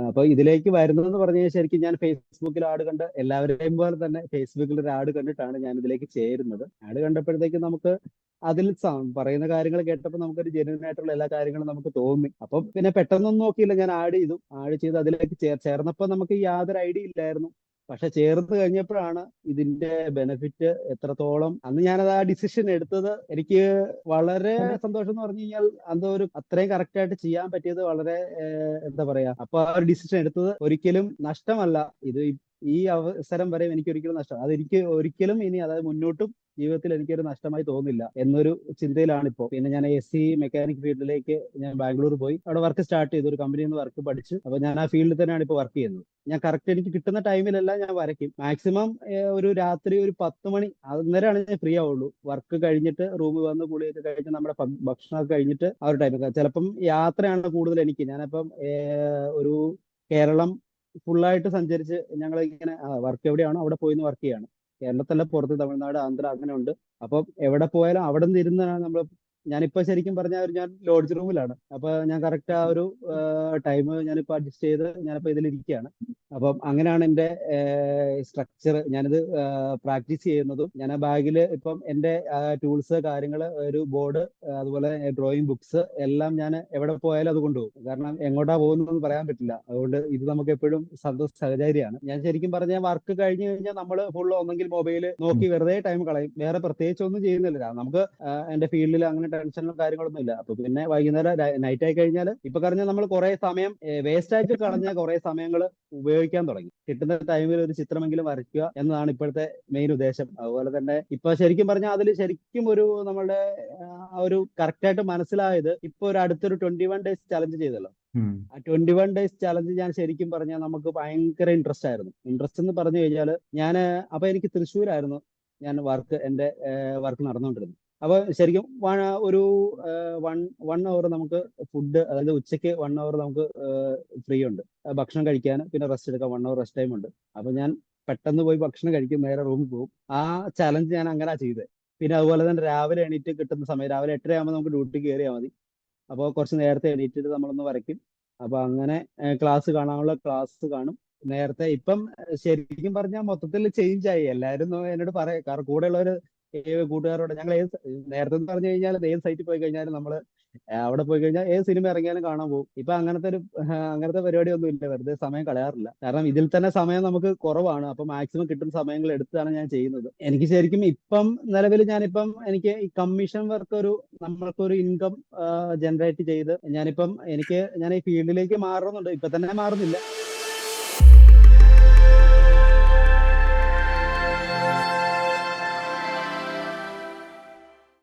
അപ്പൊ ഇതിലേക്ക് വരുന്നതെന്ന് പറഞ്ഞു കഴിഞ്ഞാൽ ശരിക്കും ഞാൻ ഫേസ്ബുക്കിൽ ആഡ് കണ്ട് എല്ലാവരെയും പോലെ തന്നെ ഫേസ്ബുക്കിൽ ഒരു ആഡ് കണ്ടിട്ടാണ് ഞാൻ ഇതിലേക്ക് ചേരുന്നത്. ആഡ് കണ്ടപ്പോഴത്തേക്ക് നമുക്ക് അതിൽ പറയുന്ന കാര്യങ്ങൾ കേട്ടപ്പോൾ നമുക്കൊരു ജെന്യൂൻ ആയിട്ടുള്ള എല്ലാ കാര്യങ്ങളും നമുക്ക് തോന്നി. അപ്പം പിന്നെ പെട്ടെന്നൊന്നും നോക്കിയില്ല, ഞാൻ ആഡ് ചെയ്തു. ആഡ് ചെയ്ത് അതിലേക്ക് ചേർന്നപ്പോൾ നമുക്ക് യാതൊരു ഐഡിയ ഇല്ലായിരുന്നു. പക്ഷെ ചേർന്ന് കഴിഞ്ഞപ്പോഴാണ് ഇതിന്റെ ബെനിഫിറ്റ് എത്രത്തോളം, അന്ന് ഞാനത് ആ ഡിസിഷൻ എടുത്തത് എനിക്ക് വളരെ സന്തോഷം എന്ന് പറഞ്ഞു കഴിഞ്ഞാൽ എന്തോ ഒരു അത്രയും കറക്റ്റ് ആയിട്ട് ചെയ്യാൻ പറ്റിയത് വളരെ എന്താ പറയാ, അപ്പൊ ആ ഒരു ഡിസിഷൻ എടുത്തത് ഒരിക്കലും നഷ്ടമല്ല. ഇത് ഈ അവസരം വരെ എനിക്ക് ഒരിക്കലും നഷ്ടം, അതെനിക്ക് ഒരിക്കലും ഇനി അതായത് മുന്നോട്ടും ജീവിതത്തിൽ എനിക്കൊരു നഷ്ടമായി തോന്നില്ല എന്നൊരു ചിന്തയിലാണ് ഇപ്പോൾ. പിന്നെ ഞാൻ എസ് മെക്കാനിക് ഫീൽഡിലേക്ക് ഞാൻ ബാംഗ്ലൂർ പോയി അവിടെ വർക്ക് സ്റ്റാർട്ട് ചെയ്തു. ഒരു കമ്പനിയിൽ നിന്ന് വർക്ക് പഠിച്ചു. അപ്പൊ ഞാൻ ആ ഫീൽഡിൽ തന്നെയാണ് ഇപ്പോൾ വർക്ക് ചെയ്യുന്നത്. ഞാൻ കറക്റ്റ് എനിക്ക് കിട്ടുന്ന ടൈമിലെല്ലാം ഞാൻ വരയ്ക്കും. മാക്സിമം ഒരു രാത്രി ഒരു 10 മണി അന്നേരമാണ് ഞാൻ ഫ്രീ ആവുള്ളൂ. വർക്ക് കഴിഞ്ഞിട്ട് റൂമിൽ വന്ന് കുളിയൊക്കെ കഴിഞ്ഞ് നമ്മുടെ ഭക്ഷണമൊക്കെ കഴിഞ്ഞിട്ട് ആ ഒരു ടൈമൊക്കെ ചിലപ്പം യാത്രയാണ് കൂടുതൽ എനിക്ക്. ഞാനിപ്പം ഒരു കേരളം ഫുള്ളായിട്ട് സഞ്ചരിച്ച് ഞങ്ങൾ ഇങ്ങനെ വർക്ക് എവിടെയാണോ അവിടെ പോയി വർക്ക് ചെയ്യാണ്. കേരളത്തല്ല, പുറത്ത് തമിഴ്നാട്, ആന്ധ്ര അങ്ങനെ ഉണ്ട്. അപ്പം എവിടെ പോയാലും അവിടെ നിന്ന് ഇരുന്നാണ് നമ്മൾ. ഞാനിപ്പോ ശരിക്കും പറഞ്ഞാൽ ഞാൻ ലോഡ്ജ് റൂമിലാണ്. അപ്പൊ ഞാൻ കറക്റ്റ് ആ ഒരു ടൈം ഞാനിപ്പോ അഡ്ജസ്റ്റ് ചെയ്ത് ഞാനിപ്പോ ഇതിലിരിക്കുകയാണ്. അപ്പം അങ്ങനെയാണ് എൻ്റെ സ്ട്രക്ചർ. ഞാനിത് പ്രാക്ടീസ് ചെയ്യുന്നതും ഞാൻ ആ ബാഗിൽ ഇപ്പം എൻ്റെ ടൂൾസ് കാര്യങ്ങൾ, ഒരു ബോർഡ്, അതുപോലെ ഡ്രോയിങ് ബുക്സ് എല്ലാം ഞാൻ എവിടെ പോയാലും അത് കൊണ്ടുപോകും. കാരണം എങ്ങോട്ടാ പോകുന്നതെന്ന് പറയാൻ പറ്റില്ല. അതുകൊണ്ട് ഇത് നമുക്ക് എപ്പോഴും സന്തോഷ സഹചാരിയാണ്. ഞാൻ ശരിക്കും പറഞ്ഞാൽ വർക്ക് കഴിഞ്ഞ് കഴിഞ്ഞാൽ നമ്മൾ ഫുൾ ഒന്നെങ്കിൽ മൊബൈൽ നോക്കി വെറുതെ ടൈം കളയും. വേറെ പ്രത്യേകിച്ച് ഒന്നും ചെയ്യുന്നില്ല. നമുക്ക് എന്റെ ഫീൽഡിൽ അങ്ങനെ ടെൻഷനും കാര്യങ്ങളൊന്നും ഇല്ല. അപ്പൊ പിന്നെ വൈകുന്നേരം നൈറ്റ് ആയി കഴിഞ്ഞാൽ ഇപ്പൊ പറഞ്ഞാൽ നമ്മൾ കുറെ സമയം വേസ്റ്റ് ആയിട്ട് കളഞ്ഞ കുറെ സമയങ്ങൾ ഉപയോഗിക്കാൻ തുടങ്ങി. കിട്ടുന്ന ടൈമിൽ ഒരു ചിത്രമെങ്കിലും വരയ്ക്കുക എന്നതാണ് ഇപ്പോഴത്തെ മെയിൻ ഉദ്ദേശം. അതുപോലെ തന്നെ ഇപ്പൊ ശരിക്കും പറഞ്ഞാൽ അതിൽ ശരിക്കും ഒരു നമ്മളുടെ ആ ഒരു കറക്റ്റ് ആയിട്ട് മനസ്സിലായത് ഇപ്പൊ ഒരു അടുത്തൊരു 21 ഡേയ്സ് ചലഞ്ച് ചെയ്തല്ലോ. ആ 21 ഡേയ്സ് ചലഞ്ച് ഞാൻ ശരിക്കും പറഞ്ഞാൽ നമുക്ക് ഭയങ്കര ഇൻട്രസ്റ്റ് ആയിരുന്നു. ഇൻട്രസ്റ്റ് എന്ന് പറഞ്ഞു കഴിഞ്ഞാൽ ഞാൻ അപ്പൊ എനിക്ക് തൃശ്ശൂരായിരുന്നു ഞാൻ എന്റെ വർക്ക് നടന്നുകൊണ്ടിരുന്നത്. അപ്പൊ ശരിക്കും ഒരു വൺ അവർ നമുക്ക് ഫുഡ്, അതായത് ഉച്ചയ്ക്ക് 1 അവർ നമുക്ക് ഫ്രീ ഉണ്ട് ഭക്ഷണം കഴിക്കാൻ, പിന്നെ റെസ്റ്റ് എടുക്കാൻ 1 അവർ റെസ്റ്റ് ടൈം ഉണ്ട്. അപ്പൊ ഞാൻ പെട്ടെന്ന് പോയി ഭക്ഷണം കഴിക്കും, നേരെ റൂമിൽ പോകും. ആ ചലഞ്ച് ഞാൻ അങ്ങനെ ചെയ്തത്. പിന്നെ അതുപോലെ തന്നെ രാവിലെ എണീറ്റ് കിട്ടുന്ന സമയം രാവിലെ 8:30 ആകുമ്പോൾ നമുക്ക് ഡ്യൂട്ടി കയറിയാൽ മതി. അപ്പോൾ കുറച്ച് നേരത്തെ എണീറ്റിട്ട് നമ്മളൊന്ന് വരയ്ക്കും. അപ്പൊ അങ്ങനെ ക്ലാസ് കാണാനുള്ള ക്ലാസ് കാണും നേരത്തെ. ഇപ്പം ശരിക്കും പറഞ്ഞാൽ മൊത്തത്തിൽ ചേഞ്ച് ആയി. എല്ലാവരും എന്നോട് പറയാം, കാരണം കൂടെയുള്ളവർ കൂട്ടുകാരോട് ഞങ്ങൾ നേരത്തെ എന്ന് പറഞ്ഞു കഴിഞ്ഞാൽ ഏത് സൈറ്റിൽ പോയി കഴിഞ്ഞാലും നമ്മൾ അവിടെ പോയി കഴിഞ്ഞാൽ ഏത് സിനിമ ഇറങ്ങിയാലും കാണാൻ പോകും. ഇപ്പൊ അങ്ങനത്തെ പരിപാടി ഒന്നും ഇല്ല. വെറുതെ സമയം കളയാറില്ല. കാരണം ഇതിൽ തന്നെ സമയം നമുക്ക് കുറവാണ്. അപ്പൊ മാക്സിമം കിട്ടുന്ന സമയങ്ങൾ എടുത്താണ് ഞാൻ ചെയ്യുന്നത്. എനിക്ക് ശരിക്കും ഇപ്പം നിലവിൽ ഞാനിപ്പം എനിക്ക് ഈ കമ്മീഷൻ വർക്ക് നമ്മൾക്കൊരു ഇൻകം ജനറേറ്റ് ചെയ്ത് ഞാൻ ഈ ഫീൽഡിലേക്ക് മാറുന്നുണ്ട്. ഇപ്പൊ തന്നെ മാറുന്നില്ല.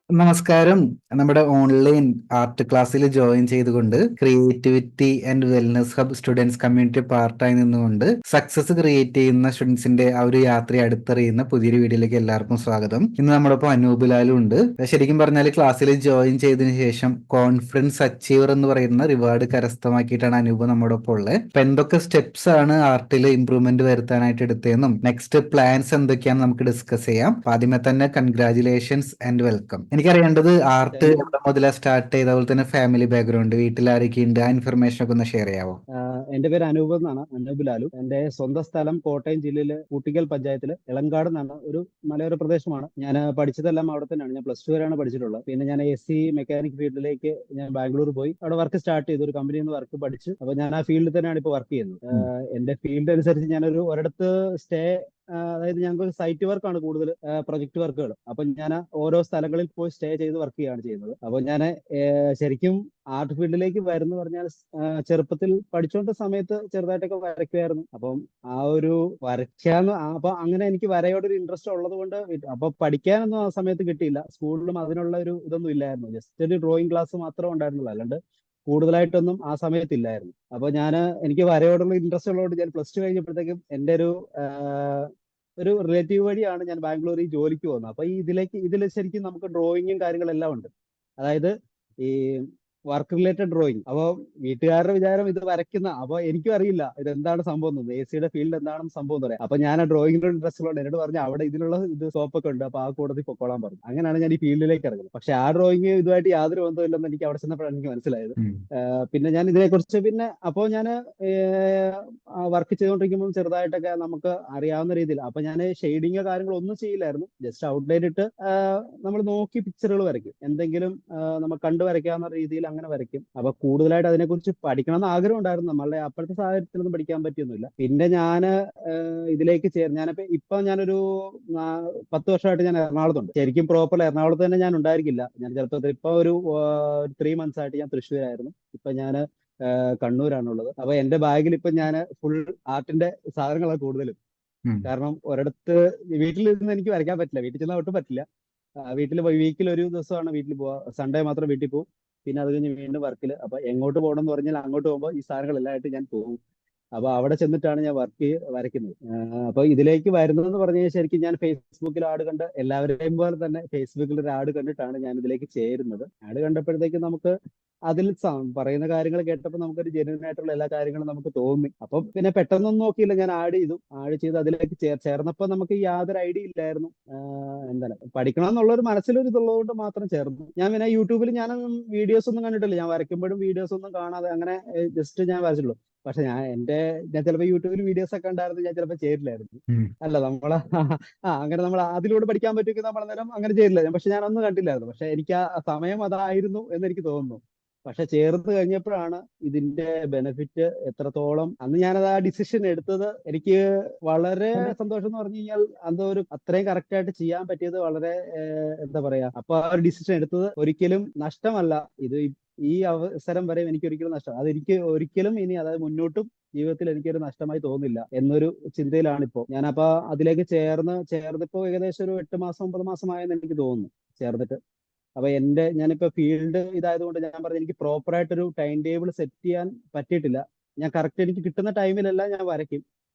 നമസ്കാരം. നമ്മുടെ ഓൺലൈൻ ആർട്ട് ക്ലാസ്സിൽ ജോയിൻ ചെയ്തുകൊണ്ട് creativity and wellness hub students community പാർട്ടായി നിന്നുകൊണ്ട് സക്സസ് ക്രിയേറ്റ് ചെയ്യുന്ന സ്റ്റുഡൻസിന്റെ ആ ഒരു യാത്രയെ അടുത്തറിയുന്ന പുതിയൊരു വീഡിയോയിലേക്ക് എല്ലാവർക്കും സ്വാഗതം. ഇന്ന് നമ്മളിപ്പോൾ അനൂപ് ലാലും ഉണ്ട്. ശരിക്കും പറഞ്ഞാൽ ക്ലാസ്സിൽ ജോയിൻ ചെയ്തതിനു ശേഷം കോൺഫിഡൻസ് അച്ചീവർ എന്ന് പറയുന്ന റിവാർഡ് കരസ്ഥമാക്കിയിട്ടാണ് അനൂപ് നമ്മുടെ ഒപ്പം ഉള്ളത്. അപ്പൊ എന്തൊക്കെ സ്റ്റെപ്സ് ആണ് ആർട്ടിൽ ഇംപ്രൂവ്മെന്റ് വരുത്താനായിട്ട് എടുത്തതെന്നും നെക്സ്റ്റ് പ്ലാൻസ് എന്തൊക്കെയാണെന്ന് നമുക്ക് ഡിസ്കസ് ചെയ്യാം. ആദ്യമേ തന്നെ കൺഗ്രാചുലേഷൻസ് ആൻഡ് വെൽക്കം. എനിക്കറിയേണ്ടത് ആർട്ട് എവിടെ മുതലാണ് സ്റ്റാർട്ട് ചെയ്ത, അതുപോലെ തന്നെ ഫാമിലി ബാക്ക്ഗ്രൗണ്ട്, വീട്ടിൽ ആരൊക്കെ ഉണ്ട്, ആ ഇൻഫർമേഷൻ ഒക്കെ ഒന്ന് ഷെയർ ചെയ്യാവോ? എന്റെ പേര് അനൂപ് എന്നാണ്, അനൂപ് ലാലു. എന്റെ സ്വന്തം സ്ഥലം കോട്ടയം ജില്ലയിലെ കൂട്ടിക്കൽ പഞ്ചായത്തില് എളങ്കാട് എന്നാണ് ഒരു മലയോര പ്രദേശമാണ്. ഞാൻ പഠിച്ചതെല്ലാം അവിടെ തന്നെയാണ്. ഞാൻ +2 വരെയാണ് പഠിച്ചിട്ടുള്ളത്. പിന്നെ ഞാൻ മെക്കാനിക് ഫീൽഡിലേക്ക് ഞാൻ ബാംഗ്ലൂർ പോയി അവിടെ വർക്ക് സ്റ്റാർട്ട് ചെയ്തു. ഒരു കമ്പനിയിൽ നിന്ന് വർക്ക് പഠിച്ചു. അപ്പൊ ഞാൻ ആ ഫീൽഡിൽ തന്നെയാണ് ഇപ്പോൾ വർക്ക് ചെയ്യുന്നത്. എന്റെ ഫീൽഡ് അനുസരിച്ച് ഞാനൊരു ഒരിടത്ത് അതായത് ഞങ്ങൾക്ക് സൈറ്റ് വർക്കാണ് കൂടുതൽ, പ്രൊജക്ട് വർക്കുകൾ. അപ്പൊ ഞാൻ ഓരോ സ്ഥലങ്ങളിൽ പോയി സ്റ്റേ ചെയ്ത് വർക്ക് ചെയ്യുകയാണ് ചെയ്യുന്നത്. അപ്പൊ ഞാൻ ശരിക്കും ആർട്ട് ഫീൽഡിലേക്ക് വരുന്ന പറഞ്ഞാൽ ചെറുപ്പത്തിൽ പഠിച്ചുകൊണ്ട സമയത്ത് ചെറുതായിട്ടൊക്കെ വരയ്ക്കുമായിരുന്നു. അപ്പം ആ ഒരു അപ്പൊ അങ്ങനെ എനിക്ക് വരയോടൊരു ഇൻട്രസ്റ്റ് ഉള്ളത് കൊണ്ട് അപ്പൊ പഠിക്കാനൊന്നും ആ സമയത്ത് കിട്ടിയില്ല. സ്കൂളിലും അതിനുള്ള ഒരു ഇതൊന്നും ഇല്ലായിരുന്നു. ജസ്റ്റ് ഒരു ഡ്രോയിങ് ക്ലാസ് മാത്രമേ ഉണ്ടായിരുന്നുള്ളൂ. അല്ലാണ്ട് കൂടുതലായിട്ടൊന്നും ആ സമയത്തില്ലായിരുന്നു. അപ്പൊ എനിക്ക് വരയോടുള്ള ഇൻട്രസ്റ്റ് ഉള്ളതുകൊണ്ട് ഞാൻ +2 കഴിഞ്ഞപ്പോഴത്തേക്കും എൻ്റെ ഒരു റിലേറ്റീവ് വഴിയാണ് ഞാൻ ബാംഗ്ലൂരിൽ ജോലിക്ക് പോകുന്നത്. അപ്പൊ ഇതിൽ ശരിക്കും നമുക്ക് ഡ്രോയിങ്ങും കാര്യങ്ങളെല്ലാം ഉണ്ട്. അതായത് ഈ വർക്ക് റിലേറ്റഡ് ഡ്രോയിങ്. അപ്പോൾ വീട്ടുകാരുടെ വിചാരം ഇത് വരയ്ക്കുന്ന, അപ്പോൾ എനിക്കും അറിയില്ല ഇത് എന്താണ് സംഭവം എന്ന്, AC-യുടെ ഫീൽഡ് എന്താണെന്ന് സംഭവം എന്ന് പറയാം. അപ്പൊ ഞാൻ ആ ഡ്രോയിങ്ങിന്റെ ഇൻട്രസ്റ്റ് ഉള്ളത് എന്നോട് പറഞ്ഞു അവിടെ ഇതിനുള്ള ഇത് സ്കോപ്പ് ഉണ്ട്, അപ്പൊ ആ കൂട്ടത്തിൽ പൊക്കോളാൻ പറഞ്ഞു. അങ്ങനെയാണ് ഞാൻ ഈ ഫീൽഡിലേക്ക് ഇറങ്ങുന്നത്. പക്ഷെ ആ ഡ്രോയിങ് ഇതുമായിട്ട് യാതൊരു ബന്ധമില്ലെന്ന് എനിക്ക് അവിടെ ചെന്നപ്പോഴാണ് എനിക്ക് മനസ്സിലായത്. ഉം. പിന്നെ ഞാൻ ഇതിനെക്കുറിച്ച് പിന്നെ അപ്പോൾ ഞാൻ വർക്ക് ചെയ്തുകൊണ്ടിരിക്കുമ്പോൾ ചെറുതായിട്ടൊക്കെ നമുക്ക് അറിയാവുന്ന രീതിയിൽ, അപ്പൊ ഞാൻ ഷെയ്ഡിങ്ങോ കാര്യങ്ങളോ ഒന്നും ചെയ്യില്ലായിരുന്നു. ജസ്റ്റ് ഔട്ട്ലൈൻ ഇട്ട് നമ്മൾ നോക്കി പിക്ചറുകൾ വരയ്ക്കും, എന്തെങ്കിലും നമ്മൾ കണ്ടു വരയ്ക്കാവുന്ന രീതിയിൽ അങ്ങനെ വരയ്ക്കും. അപ്പൊ കൂടുതലായിട്ട് അതിനെക്കുറിച്ച് പഠിക്കണം എന്ന് ആഗ്രഹം ഉണ്ടായിരുന്നു. നമ്മളുടെ അപ്പോഴത്തെ സാഹചര്യത്തിലൊന്നും പഠിക്കാൻ പറ്റിയൊന്നുമില്ല. പിന്നെ ഞാൻ ഇതിലേക്ക് ചേർന്ന് ഇപ്പൊ ഞാനൊരു 10 വർഷമായിട്ട് ഞാൻ എറണാകുളത്തുണ്ട്. ശരിക്കും പ്രോപ്പർ എറണാകുളത്ത് തന്നെ ഞാൻ ഉണ്ടായിരിക്കില്ല. ഞാൻ ചിലപ്പോൾ ഇപ്പൊ ഒരു 3 months ആയിട്ട് ഞാൻ തൃശ്ശൂരായിരുന്നു. ഇപ്പൊ ഞാൻ കണ്ണൂരാണുള്ളത്. അപ്പൊ എന്റെ ബാഗിൽ ഇപ്പൊ ഞാൻ ഫുൾ ആർട്ടിന്റെ സാധനങ്ങളാണ് കൂടുതലും. ഉം. കാരണം ഒരിടത്ത് വീട്ടിലിരുന്ന് എനിക്ക് വരയ്ക്കാൻ പറ്റില്ല, വീട്ടിൽ ചെന്നാൽ ഒട്ടും പറ്റില്ല. വീട്ടിൽ വീക്കിൽ ഒരു ദിവസമാണ് വീട്ടിൽ പോവുക, സൺഡേ മാത്രം വീട്ടിൽ പോകും. പിന്നെ അത് കഴിഞ്ഞ് വീണ്ടും വർക്കിൽ. അപ്പൊ എങ്ങോട്ട് പോകണം എന്ന് പറഞ്ഞാൽ അങ്ങോട്ട് പോകുമ്പോൾ ഈ സാധനങ്ങളെല്ലാമായിട്ട് ഞാൻ പോകും. അപ്പൊ അവിടെ ചെന്നിട്ടാണ് ഞാൻ വരയ്ക്കുന്നത്. അപ്പൊ ഇതിലേക്ക് വരുന്നതെന്ന് പറഞ്ഞു കഴിഞ്ഞാൽ ശരിക്കും ഞാൻ ഫേസ്ബുക്കിൽ ആഡ് കണ്ട് എല്ലാവരെയും പോലെ തന്നെ ഫേസ്ബുക്കിൽ ഒരു ആഡ് കണ്ടിട്ടാണ് ഞാൻ ഇതിലേക്ക് ചേരുന്നത്. ആഡ് കണ്ടപ്പോഴത്തേക്ക് നമുക്ക് അതിൽ പറയുന്ന കാര്യങ്ങൾ കേട്ടപ്പോൾ നമുക്കൊരു ജെന്യൂൻ ആയിട്ടുള്ള എല്ലാ കാര്യങ്ങളും നമുക്ക് തോന്നി. അപ്പൊ പിന്നെ പെട്ടെന്നൊന്നും നോക്കിയില്ല, ഞാൻ ആഡ് ചെയ്ത് അതിലേക്ക് ചേർന്നപ്പോൾ നമുക്ക് യാതൊരു ഐഡിയ ഇല്ലായിരുന്നു. എന്താണ് പഠിക്കണം എന്നുള്ള ഒരു മനസ്സിലൊരു ഇതുള്ളത് കൊണ്ട് മാത്രം ചേർന്നു. ഞാൻ പിന്നെ യൂട്യൂബിൽ ഞാൻ വീഡിയോസ് ഒന്നും കണ്ടിട്ടില്ല, ഞാൻ വരയ്ക്കുമ്പോഴും വീഡിയോസ് ഒന്നും കാണാതെ അങ്ങനെ ജസ്റ്റ് ഞാൻ വരച്ചുള്ളൂ. പക്ഷെ ഞാൻ ചിലപ്പോൾ യൂട്യൂബിൽ വീഡിയോസ് ഒക്കെ ഉണ്ടായിരുന്നു, ഞാൻ ചിലപ്പോൾ ചേരില്ലായിരുന്നു. ഉം. അല്ല നമ്മള് അങ്ങനെ നമ്മൾ അതിലൂടെ പഠിക്കാൻ പറ്റുമെങ്കിൽ നമ്മൾ അന്നേരം അങ്ങനെ ചെയ്തില്ല. പക്ഷെ ഞാനൊന്നും കണ്ടില്ലായിരുന്നു. പക്ഷെ എനിക്ക് ആ സമയം അതായിരുന്നു എന്ന് എനിക്ക് തോന്നുന്നു. പക്ഷെ ചേർത്ത് കഴിഞ്ഞപ്പോഴാണ് ഇതിന്റെ ബെനിഫിറ്റ് എത്രത്തോളം, അന്ന് ഞാനത് ആ ഡിസിഷൻ എടുത്തത് എനിക്ക് വളരെ സന്തോഷം എന്ന് പറഞ്ഞു കഴിഞ്ഞാൽ എന്തോ ഒരു അത്രയും കറക്റ്റ് ആയിട്ട് ചെയ്യാൻ പറ്റിയത് വളരെ എന്താ പറയാ, അപ്പൊ ആ ഒരു ഡിസിഷൻ എടുത്തത് ഒരിക്കലും നഷ്ടമല്ല. ഇത് ഈ അവസരം വരെ എനിക്ക് ഒരിക്കലും നഷ്ടം, അതെനിക്ക് ഒരിക്കലും ഇനി അതായത് മുന്നോട്ടും ജീവിതത്തിൽ എനിക്കൊരു നഷ്ടമായി തോന്നില്ല എന്നൊരു ചിന്തയിലാണ് ഇപ്പോ. ഞാനപ്പോ അതിലേക്ക് ചേർന്നിപ്പോ ഏകദേശം ഒരു 8 മാസം 9 മാസമായെന്ന് എനിക്ക് തോന്നുന്നു ചേർന്നിട്ട്. അപ്പൊ ഞാനിപ്പോ ഫീൽഡ് ഇതായതുകൊണ്ട് ഞാൻ പറഞ്ഞു എനിക്ക് പ്രോപ്പർ ആയിട്ടൊരു ടൈം ടേബിൾ സെറ്റ് ചെയ്യാൻ പറ്റിയിട്ടില്ല. ഞാൻ കറക്റ്റ് എനിക്ക് കിട്ടുന്ന ടൈമിലെല്ലാം ഞാൻ വരയ്ക്കും.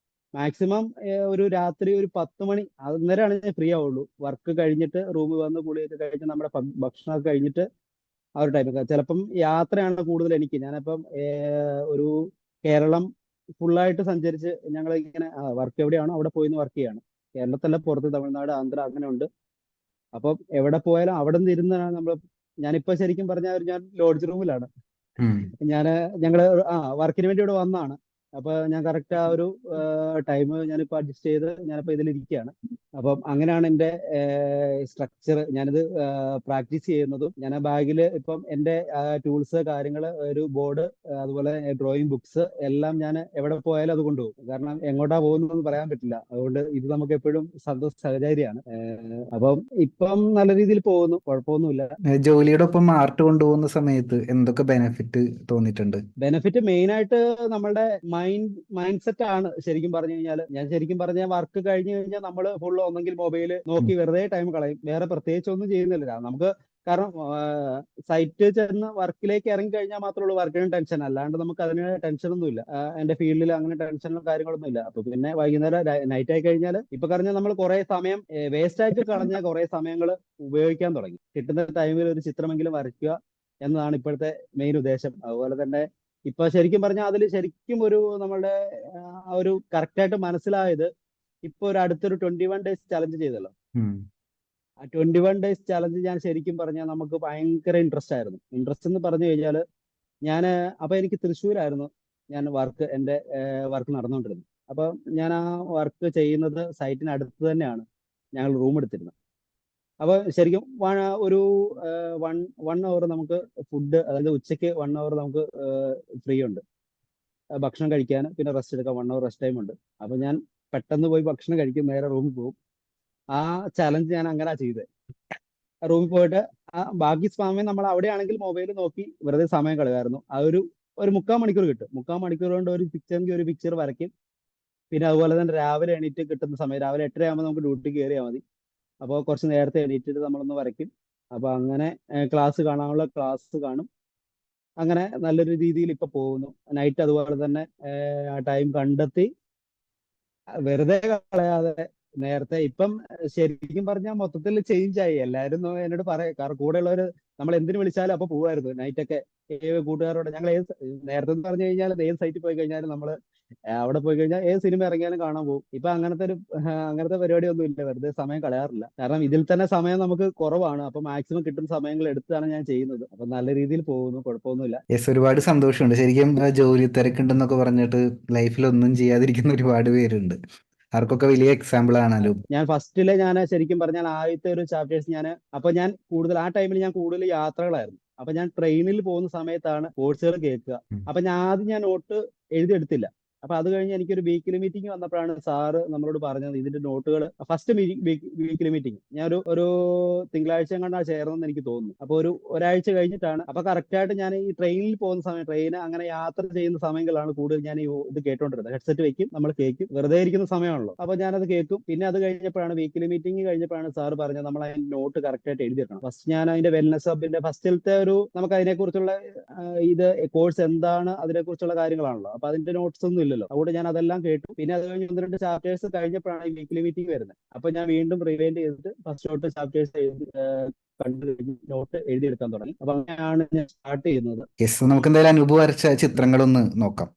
മാക്സിമം ഒരു രാത്രി ഒരു 10 മണി അന്നേരമാണ് ഞാൻ ഫ്രീ ആവുള്ളൂ. വർക്ക് കഴിഞ്ഞിട്ട് റൂമിൽ വന്ന് കുളിയൊക്കെ കഴിഞ്ഞ് നമ്മുടെ ഭക്ഷണമൊക്കെ കഴിഞ്ഞിട്ട് ആ ഒരു ടൈമൊക്കെ. ചിലപ്പം യാത്രയാണ് കൂടുതൽ എനിക്ക്. ഞാനിപ്പം ഒരു കേരളം ഫുള്ളായിട്ട് സഞ്ചരിച്ച് ഞങ്ങൾ ഇങ്ങനെ വർക്ക് എവിടെയാണോ അവിടെ പോയി വർക്ക് ചെയ്യാണ്. കേരളത്തല്ല, പുറത്ത് തമിഴ്നാട്, ആന്ധ്ര അങ്ങനെ ഉണ്ട്. അപ്പം എവിടെ പോയാലും അവിടെ നിന്ന് ഇരുന്നാണ് ഞാനിപ്പോ ശരിക്കും പറഞ്ഞാൽ ഞാൻ ലോഡ്ജ് റൂമിലാണ്. ഉം. ഞങ്ങള് വർക്കിന് വേണ്ടി ഇവിടെ വന്നതാണ്. അപ്പൊ ഞാൻ കറക്റ്റ് ആ ഒരു ടൈം ഞാനിപ്പോ അഡ്ജസ്റ്റ് ചെയ്ത് ഞാനിപ്പോ ഇതിലിരിക്കുകയാണ്. അപ്പം അങ്ങനെയാണ് എൻ്റെ സ്ട്രക്ചർ. ഞാനിത് പ്രാക്ടീസ് ചെയ്യുന്നതും ഞാൻ ആ ബാഗിൽ ഇപ്പം എൻ്റെ ടൂൾസ് കാര്യങ്ങൾ, ഒരു ബോർഡ്, അതുപോലെ ഡ്രോയിങ് ബുക്സ് എല്ലാം ഞാൻ എവിടെ പോയാലും അത് കൊണ്ടുപോകും. കാരണം എങ്ങോട്ടാ പോകുന്നതെന്ന് പറയാൻ പറ്റില്ല. അതുകൊണ്ട് ഇത് നമുക്ക് എപ്പോഴും സന്തോഷ സഹചാരിയാണ്. അപ്പം ഇപ്പം നല്ല രീതിയിൽ പോകുന്നു, കുഴപ്പമൊന്നുമില്ല. ജോലിയുടെ ഒപ്പം ആർട്ട് കൊണ്ടുപോകുന്ന സമയത്ത് എന്തൊക്കെ ബെനിഫിറ്റ് തോന്നിയിട്ടുണ്ട്? ബെനിഫിറ്റ് മെയിൻ ആയിട്ട് നമ്മളുടെ മൈൻഡ് സെറ്റ് ആണ്. ശരിക്കും പറഞ്ഞു കഴിഞ്ഞാൽ ഞാൻ ശരിക്കും പറഞ്ഞാൽ വർക്ക് കഴിഞ്ഞു കഴിഞ്ഞാൽ നമ്മൾ ഫുൾ ഒന്നെങ്കിൽ മൊബൈൽ നോക്കി വെറുതെ ടൈം കളയും, വേറെ പ്രത്യേകിച്ച് ഒന്നും ചെയ്യുന്നില്ല നമുക്ക്. കാരണം സൈറ്റ് ചെന്ന് വർക്കിലേക്ക് ഇറങ്ങി കഴിഞ്ഞാൽ മാത്രമേ ഉള്ളൂ വർക്കിന് ടെൻഷൻ, അല്ലാണ്ട് നമുക്ക് അതിന് ടെൻഷനൊന്നും ഇല്ല. എന്റെ ഫീൽഡിൽ അങ്ങനെ ടെൻഷനും കാര്യങ്ങളൊന്നും ഇല്ല. അപ്പൊ പിന്നെ വൈകുന്നേരം നൈറ്റ് ആയി കഴിഞ്ഞാൽ ഇപ്പൊ പറഞ്ഞാൽ നമ്മൾ കുറെ സമയം വേസ്റ്റ് ആയിട്ട് കളഞ്ഞ കുറെ സമയങ്ങൾ ഉപയോഗിക്കാൻ തുടങ്ങി. കിട്ടുന്ന ടൈമിൽ ഒരു ചിത്രമെങ്കിലും വരയ്ക്കുക എന്നതാണ് ഇപ്പോഴത്തെ മെയിൻ ഉദ്ദേശം. അതുപോലെ തന്നെ ഇപ്പൊ ശരിക്കും പറഞ്ഞാൽ അതിൽ ശരിക്കും ഒരു നമ്മളുടെ ഒരു കറക്റ്റ് ആയിട്ട് മനസ്സിലായത് ഇപ്പൊ ഒരു അടുത്തൊരു 21 days ചലഞ്ച് ചെയ്തല്ലോ. ഉം. ആ 21 days ചലഞ്ച് ഞാൻ ശരിക്കും പറഞ്ഞാൽ നമുക്ക് ഭയങ്കര ഇൻട്രസ്റ്റ് ആയിരുന്നു. ഇൻട്രസ്റ്റ് എന്ന് പറഞ്ഞു കഴിഞ്ഞാൽ അപ്പൊ എനിക്ക് തൃശ്ശൂരായിരുന്നു ഞാൻ എന്റെ വർക്ക് നടന്നുകൊണ്ടിരുന്നത്. അപ്പൊ ഞാൻ ആ വർക്ക് ചെയ്യുന്നത് സൈറ്റിന് അടുത്ത് തന്നെയാണ് ഞങ്ങൾ റൂം എടുത്തിരുന്നത്. അപ്പൊ ശരിക്കും ഒരു വൺ അവർ നമുക്ക് ഫുഡ്, അതായത് ഉച്ചയ്ക്ക് 1 hour നമുക്ക് ഫ്രീ ഉണ്ട് ഭക്ഷണം കഴിക്കാൻ, പിന്നെ റെസ്റ്റ് എടുക്കാൻ 1 hour റെസ്റ്റ് ടൈം ഉണ്ട്. അപ്പൊ ഞാൻ പെട്ടെന്ന് പോയി ഭക്ഷണം കഴിക്കും, നേരെ റൂമിൽ പോകും. ആ ചലഞ്ച് ഞാൻ അങ്ങനെ ചെയ്തത്. റൂമിൽ പോയിട്ട് ബാക്കി സമയം നമ്മൾ അവിടെയാണെങ്കിൽ മൊബൈൽ നോക്കി വെറുതെ സമയം കളയുമായിരുന്നു. ആ ഒരു 3/4 മണിക്കൂർ കിട്ടും. 3/4 മണിക്കൂർ കൊണ്ട് ഒരു പിക്ചറെങ്കിൽ ഒരു പിക്ചർ വരയ്ക്കും. പിന്നെ അതുപോലെ തന്നെ രാവിലെ എണീറ്റ് കിട്ടുന്ന സമയം രാവിലെ 8:30 ആകുമ്പോൾ നമുക്ക് ഡ്യൂട്ടിക്ക് കയറിയാൽ മതി. അപ്പോൾ കുറച്ച് നേരത്തെ എണീറ്റിട്ട് നമ്മളൊന്ന് വരയ്ക്കും. അപ്പൊ അങ്ങനെ ക്ലാസ് കാണാനുള്ള ക്ലാസ് കാണും. അങ്ങനെ നല്ലൊരു രീതിയിൽ ഇപ്പൊ പോകുന്നു. നൈറ്റ് അതുപോലെ തന്നെ ആ ടൈം കണ്ടെത്തി വെറുതെ കളയാതെ നേരത്തെ ഇപ്പം ശരിക്കും പറഞ്ഞാൽ മൊത്തത്തിൽ ചേഞ്ച് ആയി. എല്ലാവരും എന്നോട് പറയാം, കാരണം കൂടെയുള്ളവര് നമ്മൾ എന്തിനു വിളിച്ചാലും അപ്പൊ പോവായിരുന്നു നൈറ്റൊക്കെ. കൂട്ടുകാരോട് ഞങ്ങൾ നേരത്തെ എന്ന് പറഞ്ഞു കഴിഞ്ഞാൽ ഏത് സൈറ്റിൽ പോയി കഴിഞ്ഞാലും നമ്മൾ അവിടെ പോയി കഴിഞ്ഞാൽ ഏത് സിനിമ ഇറങ്ങിയാലും കാണാൻ പോകും. ഇപ്പൊ അങ്ങനത്തെ പരിപാടി ഒന്നും ഇല്ല, വെറുതെ സമയം കളയാറില്ല. കാരണം ഇതിൽ തന്നെ സമയം നമുക്ക് കുറവാണ്. അപ്പൊ മാക്സിമം കിട്ടുന്ന സമയങ്ങൾ എടുത്താണ് ഞാൻ ചെയ്യുന്നത്. അപ്പൊ നല്ല രീതിയിൽ പോകുന്നു, കുഴപ്പമൊന്നുമില്ല. യെസ്, ഒരുപാട് സന്തോഷമുണ്ട്. ശരിക്കും ജോലി തിരക്കുണ്ടെന്നൊക്കെ പറഞ്ഞിട്ട് ലൈഫിൽ ഒന്നും ചെയ്യാതിരിക്കുന്ന ഒരുപാട് പേരുണ്ട്. അവർക്കൊക്കെ വലിയ എക്സാമ്പിൾ ആണല്ലോ. ഞാൻ ശരിക്കും പറഞ്ഞാൽ ആദ്യത്തെ ഒരു ചാപ്റ്റേഴ്സ് ഞാൻ കൂടുതൽ ആ ടൈമിൽ ഞാൻ കൂടുതൽ യാത്രകളായിരുന്നു. അപ്പൊ ഞാൻ ട്രെയിനിൽ പോകുന്ന സമയത്താണ് കോഴ്സുകൾ കേൾക്കുക. ഉം. അപ്പൊ ഞാൻ നോട്ട് എഴുതിയെടുത്തില്ല. അപ്പൊ അത് കഴിഞ്ഞ് എനിക്കൊരു വീക്കിലി മീറ്റിംഗ് വന്നപ്പോഴാണ് സാറ് നമ്മളോട് പറഞ്ഞത് ഇതിന്റെ നോട്ടുകൾ. ഫസ്റ്റ് വീക്കിലി മീറ്റിംഗ് ഞാൻ ഒരു തിങ്കളാഴ്ച കണ്ടാണ് ചേർന്നെന്ന് എനിക്ക് തോന്നുന്നു. അപ്പൊ ഒരാഴ്ച കഴിഞ്ഞിട്ടാണ്. അപ്പൊ കറക്റ്റ് ആയിട്ട് ഞാൻ ഈ ട്രെയിനിൽ പോകുന്ന സമയം, ട്രെയിൻ അങ്ങനെ യാത്ര ചെയ്യുന്ന സമയങ്ങളാണ് കൂടുതൽ ഞാൻ ഇത് കേട്ടോണ്ടിരുന്നത്. ഹെഡ്സെറ്റ് വെക്കും, നമ്മൾ കേൾക്കും, വെറുതെ ഇരിക്കുന്ന സമയമാണല്ലോ. അപ്പൊ ഞാനത് കേൾക്കും. പിന്നെ അത് കഴിഞ്ഞപ്പോഴാണ് വീക്കിലി മീറ്റിംഗ് കഴിഞ്ഞപ്പോഴാണ് സാർ പറഞ്ഞത് നമ്മൾ അതിന്റെ നോട്ട് കറക്റ്റ് ആയിട്ട് എഴുതിയെടുക്കണം. ഫസ്റ്റ് ഞാൻ അതിന്റെ വെൽനസ് ഹബിന്റെ ഫസ്റ്റിലത്തെ നമുക്ക് അതിനെക്കുറിച്ചുള്ള ഇത് കോഴ്സ് എന്താണ് അതിനെക്കുറിച്ചുള്ള കാര്യങ്ങളാണല്ലോ. അപ്പൊ അതിന്റെ നോട്ട്സ് ഒന്നും ഇല്ലല്ലോ. അതുകൊണ്ട് ഞാൻ അതെല്ലാം കേട്ടു. പിന്നെ അത് കഴിഞ്ഞ് 1-2 ചാപ്റ്റേഴ്സ് കഴിഞ്ഞപ്പോഴാണ് ഈ വീക്കിലി മീറ്റിംഗ് വരുന്നത്. അപ്പൊ ഞാൻ വീണ്ടും റിവൈൻഡ് ചെയ്തിട്ട് ഫസ്റ്റ് തൊട്ട് ചാപ്റ്റേഴ്സ് കണ്ടു കഴിഞ്ഞ് നോട്ട് എഴുതിയെടുക്കാൻ തുടങ്ങി. അപ്പൊ അങ്ങനെയാണ് ഞാൻ സ്റ്റാർട്ട് ചെയ്യുന്നത്. യെസ്, നമുക്ക് എന്തായാലും അനുഭവ വരച്ച ചിത്രങ്ങളൊന്ന് നോക്കാം.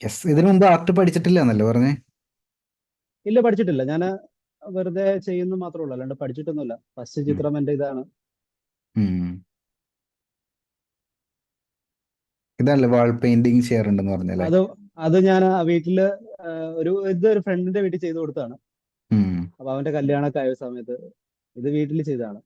യെസ്, ഇതിനു മുമ്പ് ആർട്ട് പഠിച്ചിട്ടില്ല എന്നല്ലേ പറഞ്ഞേ? ഇല്ല, പഠിച്ചിട്ടില്ല. ഞാൻ വെറുതെ ചെയ്യുന്നു മാത്രമേ ഉള്ളൂ, അല്ലാണ്ട് പഠിച്ചിട്ടൊന്നുമില്ല. ഫസ്റ്റ് ഉം. ചിത്രം എന്റെ ഇതാണ്. ഉം. ഇതല്ലേ വാൾ പെയിന്റിങ് ചെയ്യാറുണ്ടെന്ന് പറഞ്ഞല്ലേ? അത് അത് ഞാൻ വീട്ടില് ഒരു ഫ്രണ്ടിന്റെ വീട്ടിൽ ചെയ്തു കൊടുത്താണ്. ഉം. അപ്പൊ അവന്റെ കല്യാണമൊക്കെ ആയ സമയത്ത് ഇത് വീട്ടിൽ ചെയ്തതാണ്.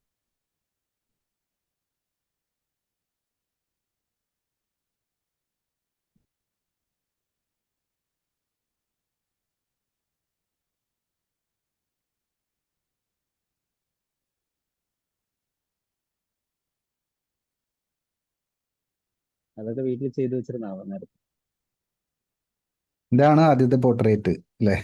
അതൊക്കെ വീട്ടിൽ ചെയ്തു വെച്ചിരുന്നതാണ് നേരത്തെ. ഇതാണ് ആദ്യത്തെ പോർട്രേറ്റ് അല്ലേ?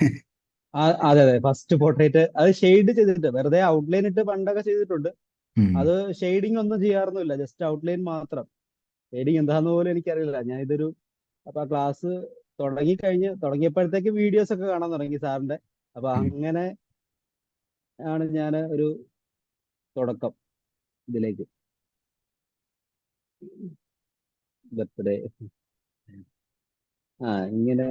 അതെ അതെ, ഫസ്റ്റ് പോർട്രേറ്റ് അത് ഷെയ്ഡ് ചെയ്തിട്ട് വെറുതെ ഔട്ട്ലൈൻ ഇട്ട് പണ്ടൊക്കെ ചെയ്തിട്ടുണ്ട്. ഉം. അത് ഷെയ്ഡിങ് ഒന്നും ചെയ്യാറൊന്നുമില്ല, ജസ്റ്റ് ഔട്ട്ലൈൻ മാത്രം. ഷെയ്ഡിങ് എന്താന്ന് പോലും എനിക്കറിയില്ല. അപ്പൊ ക്ലാസ് തുടങ്ങിയപ്പോഴത്തേക്ക് വീഡിയോസ് ഒക്കെ കാണാൻ തുടങ്ങി സാറിന്റെ. അപ്പൊ ഉം. അങ്ങനെ ആണ് ഞാൻ ഒരു തുടക്കം ഇതിലേക്ക്. ബർത്ത്ഡേ ഇങ്ങനെ.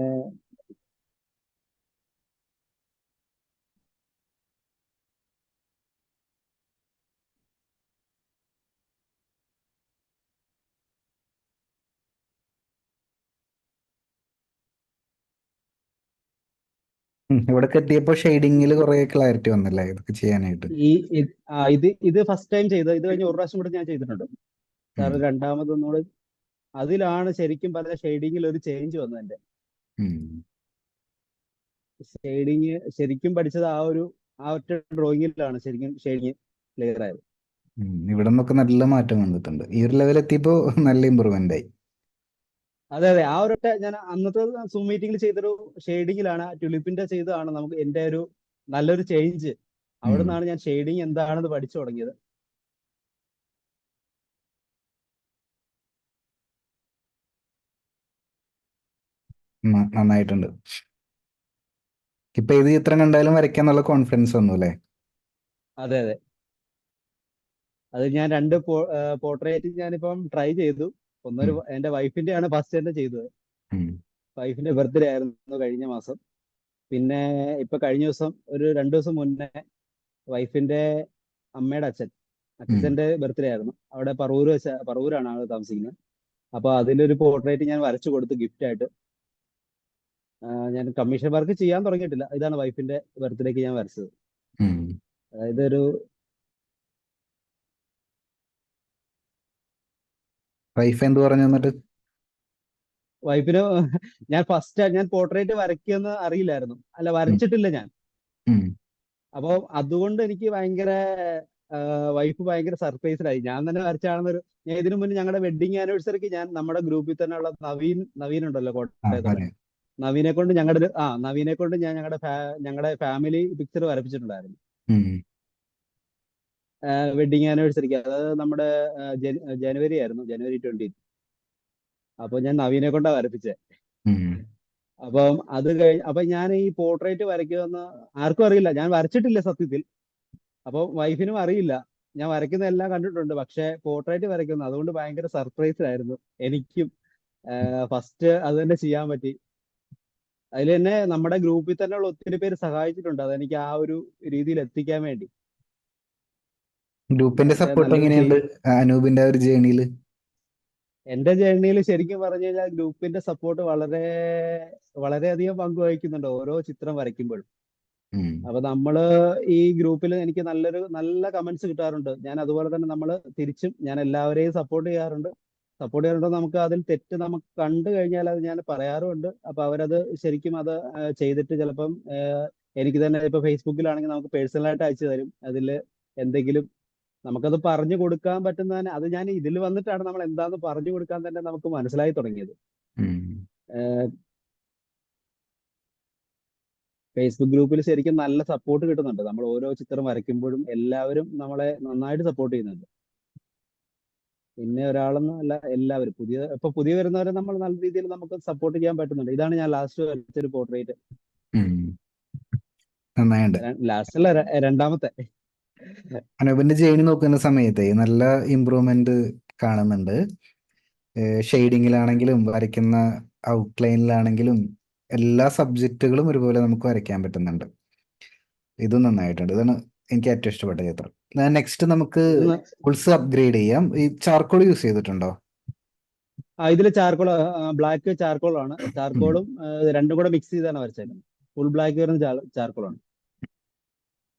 ഇവിടൊക്കെ എത്തിയപ്പോ ഷെയ്ഡിങ്ങിൽ കുറെ ക്ലാരിറ്റി വന്നല്ലേ ഇതൊക്കെ ചെയ്യാനായിട്ട്? ഈ ഇത് ഇത് ഫസ്റ്റ് ടൈം ചെയ്തത്. ഇത് കഴിഞ്ഞ് ഒരു പ്രാവശ്യം കൂടെ ഞാൻ ചെയ്തിട്ടുണ്ട്. ഉം. കാരണം രണ്ടാമതൊന്നുകൂടെ അതിലാണ് ശരിക്കും പറഞ്ഞ ഷെയ്ഡിങ്ങിൽ ഒരു ചേഞ്ച് വന്നത്. എന്റെ ഉം. ഷെയ്ഡിങ് ശരിക്കും പഠിച്ചത് ആ ഒറ്റ ഡ്രോയിങ്ങിലാണ് ശരിക്കും ഷെയ്ഡിങ് ക്ലിയർ ആയത്. ഇവിടെ നിന്നൊക്കെ നല്ല മാറ്റം വന്നിട്ടുണ്ട്. ഈ ഒരു ലെവൽ എത്തിയപ്പോ നല്ല ഇമ്പ്രൂവ്മെന്റ് ആയി. അതെ അതെ, ആ ഒരൊറ്റ ഞാൻ അന്നത്തെ സൂം മീറ്റിംഗിൽ ചെയ്തൊരു ഷെയ്ഡിങ്ങിലാണ്, ട്യുലിപ്പിന്റെ ചെയ്തതാണ് നമുക്ക് എന്റെ ഒരു നല്ലൊരു ചേഞ്ച്. അവിടെ ഉം. നിന്നാണ് ഞാൻ ഷെയ്ഡിങ് എന്താണെന്ന് പഠിച്ചു തുടങ്ങിയത്. നന്നായിട്ടുണ്ട്. ഇപ്പൊ ഏത് ചിത്രം കണ്ടാലും വരയ്ക്കാന്നുള്ള കോൺഫിഡൻസ് വന്നു അല്ലേ? അതെ അതെ, അത് ഞാൻ രണ്ട് പോർട്രേറ്റ് ഞാനിപ്പം ട്രൈ ചെയ്തു. ഉം. എന്റെ വൈഫിന്റെ ആണ് ഫസ്റ്റ് തന്നെ ചെയ്തത്. ഉം. വൈഫിന്റെ ബർത്ത്ഡേ ആയിരുന്നു കഴിഞ്ഞ മാസം. പിന്നെ ഇപ്പൊ കഴിഞ്ഞ ദിവസം ഒരു 2 ദിവസം മുന്നേ വൈഫിന്റെ അമ്മയുടെ ഉം. അച്ഛന്റെ ബർത്ത്ഡേ ആയിരുന്നു. അവിടെ പറവൂരാണ് ആള് താമസിക്കുന്നത്. അപ്പൊ അതിലൊരു പോർട്രേറ്റ് ഞാൻ വരച്ചു കൊടുത്തു ഗിഫ്റ്റ് ആയിട്ട്. ഞാൻ കമ്മീഷൻ വർക്ക് ചെയ്യാൻ തുടങ്ങിയിട്ടില്ല. ഇതാണ് വൈഫിന്റെ ബർത്ത്ഡേക്ക് ഞാൻ വരച്ചത്. ഉം. അതായത് വൈഫ് എന്ത് പറഞ്ഞു എന്നിട്ട്? വൈഫിന് ഞാൻ പോർട്രേറ്റ് വരയ്ക്കുമെന്ന് അറിയില്ലായിരുന്നു, അല്ല ഉം. വരച്ചിട്ടില്ല ഞാൻ. ഉം. അപ്പൊ അതുകൊണ്ട് എനിക്ക് വൈഫ് ഭയങ്കര സർപ്രൈസ്ഡായി. ഞാൻ തന്നെ ഞാൻ ഇതിനു മുന്നേ ഞങ്ങളുടെ വെഡിങ് ആനിവേഴ്സറിക്ക് ഞാൻ നമ്മുടെ ഗ്രൂപ്പിൽ തന്നെയുള്ള നവീൻ ഉണ്ടല്ലോ കോട്ടയത്തുള്ള, അറിയാം. നവീനെ കൊണ്ട് ഞാൻ ഞങ്ങളുടെ ഫാമിലി പിക്ചർ വരപ്പിച്ചിട്ടുണ്ടായിരുന്നു ഉം. വെഡിങ് ആനിവേഴ്സറിക്ക്. അതായത് നമ്മുടെ ജനുവരി ആയിരുന്നു, ജനുവരി 20. അപ്പൊ ഞാൻ നവീനെ കൊണ്ടാ വരപ്പിച്ചത്. ഉം. അപ്പം അപ്പൊ ഞാൻ ഈ പോർട്രേറ്റ് വരയ്ക്കുമെന്ന് ആർക്കും അറിയില്ല, ഞാൻ വരച്ചിട്ടില്ല സത്യത്തിൽ. അപ്പൊ വൈഫിനും അറിയില്ല. ഞാൻ വരയ്ക്കുന്ന എല്ലാം കണ്ടിട്ടുണ്ട്, പക്ഷെ പോർട്രേറ്റ് വരയ്ക്കുന്നു അതുകൊണ്ട് ഭയങ്കര സർപ്രൈസ് ആയിരുന്നു എനിക്കും. ഫസ്റ്റ് അത് തന്നെ ചെയ്യാൻ പറ്റി. അതിൽ തന്നെ നമ്മുടെ ഗ്രൂപ്പിൽ തന്നെയുള്ള ഒത്തിരി പേര് സഹായിച്ചിട്ടുണ്ട് അതെനിക്ക് ആ ഒരു രീതിയിൽ എത്തിക്കാൻ വേണ്ടി. ഗ്രൂപ്പിന്റെ അതൊക്കെ സപ്പോർട്ട് നല്ലൊരു എങ്ങനെയുണ്ട് അനൂപിന്റെ ആ ഒരു ജേണിയിൽ? എന്റെ ജേർണിയിൽ ശരിക്കും പറഞ്ഞു കഴിഞ്ഞാൽ ഗ്രൂപ്പിന്റെ സപ്പോർട്ട് വളരെയധികം പങ്ക് വഹിക്കുന്നുണ്ട് ഓരോ ചിത്രം വരയ്ക്കുമ്പോഴും. അപ്പൊ നമ്മള് ഈ ഗ്രൂപ്പിൽ എനിക്ക് നല്ല കമന്റ്സ് കിട്ടാറുണ്ട്. ഞാൻ അതുപോലെ തന്നെ തിരിച്ചും ഞാൻ എല്ലാവരെയും സപ്പോർട്ട് ചെയ്യാറുണ്ട്. നമുക്ക് അതിൽ തെറ്റ് നമുക്ക് കണ്ടു കഴിഞ്ഞാൽ അത് ഞാൻ പറയാറുമുണ്ട്. അപ്പൊ അവരത് ശരിക്കും അത് ചെയ്തിട്ട് ചിലപ്പം എനിക്ക് തന്നെ ഇപ്പൊ ഫേസ്ബുക്കിലാണെങ്കിൽ നമുക്ക് പേഴ്സണലായിട്ട് അയച്ചു തരും. അതിൽ എന്തെങ്കിലും നമുക്കത് പറഞ്ഞു കൊടുക്കാൻ പറ്റുന്നതന്നെ, അത് ഞാൻ ഇതിൽ വന്നിട്ടാണ് നമ്മൾ എന്താന്ന് പറഞ്ഞു കൊടുക്കാൻ തന്നെ നമുക്ക് മനസ്സിലായി തുടങ്ങിയത്. ഫേസ്ബുക്ക് ഗ്രൂപ്പിൽ ശരിക്കും നല്ല സപ്പോർട്ട് കിട്ടുന്നുണ്ട്. നമ്മൾ ഓരോ ചിത്രം വരയ്ക്കുമ്പോഴും എല്ലാവരും നമ്മളെ നന്നായിട്ട് സപ്പോർട്ട് ചെയ്യുന്നുണ്ട്. പിന്നെ ഒരാളൊന്നും അല്ല, എല്ലാവരും പുതിയ വരുന്നവരെ നമ്മൾ നല്ല രീതിയിൽ നമുക്ക് സപ്പോർട്ട് ചെയ്യാൻ പറ്റുന്നുണ്ട്. ഇതാണ് ഞാൻ ലാസ്റ്റ് വരച്ചൊരു പോർട്രേറ്റ്. നന്നായിട്ടുണ്ട്. ലാസ്റ്റ് അല്ല, രണ്ടാമത്തെ. അനൂപിന്റെ ജേണി നോക്കുന്ന സമയത്ത് നല്ല ഇമ്പ്രൂവ്മെന്റ് കാണുന്നുണ്ട്. ഷെയ്ഡിങ്ങിലാണെങ്കിലും വരയ്ക്കുന്ന ഔട്ട്ലൈനിലാണെങ്കിലും എല്ലാ സബ്ജക്റ്റുകളും ഒരുപോലെ നമുക്ക് വരയ്ക്കാൻ പറ്റുന്നുണ്ട്. ഇത് നന്നായിട്ടുണ്ട്. ഇതാണ് എനിക്ക് ഏറ്റവും ഇഷ്ടപ്പെട്ട ചിത്രം. നെക്സ്റ്റ് നമുക്ക് ടൂൾസ് അപ്ഗ്രേഡ് ചെയ്യാം. ഈ ചാർക്കോൾ യൂസ് ചെയ്തിട്ടുണ്ടോ? ഇതില് ചാർക്കോൾ, ബ്ലാക്ക് ചാർക്കോൾ ആണ്. ചാർക്കോളും രണ്ടും കൂടെ മിക്സ് ചെയ്താണ് വരച്ചേക്കുന്നത്. ഫുൾ ബ്ലാക്ക് വരുന്ന ചാർക്കോളാണ്.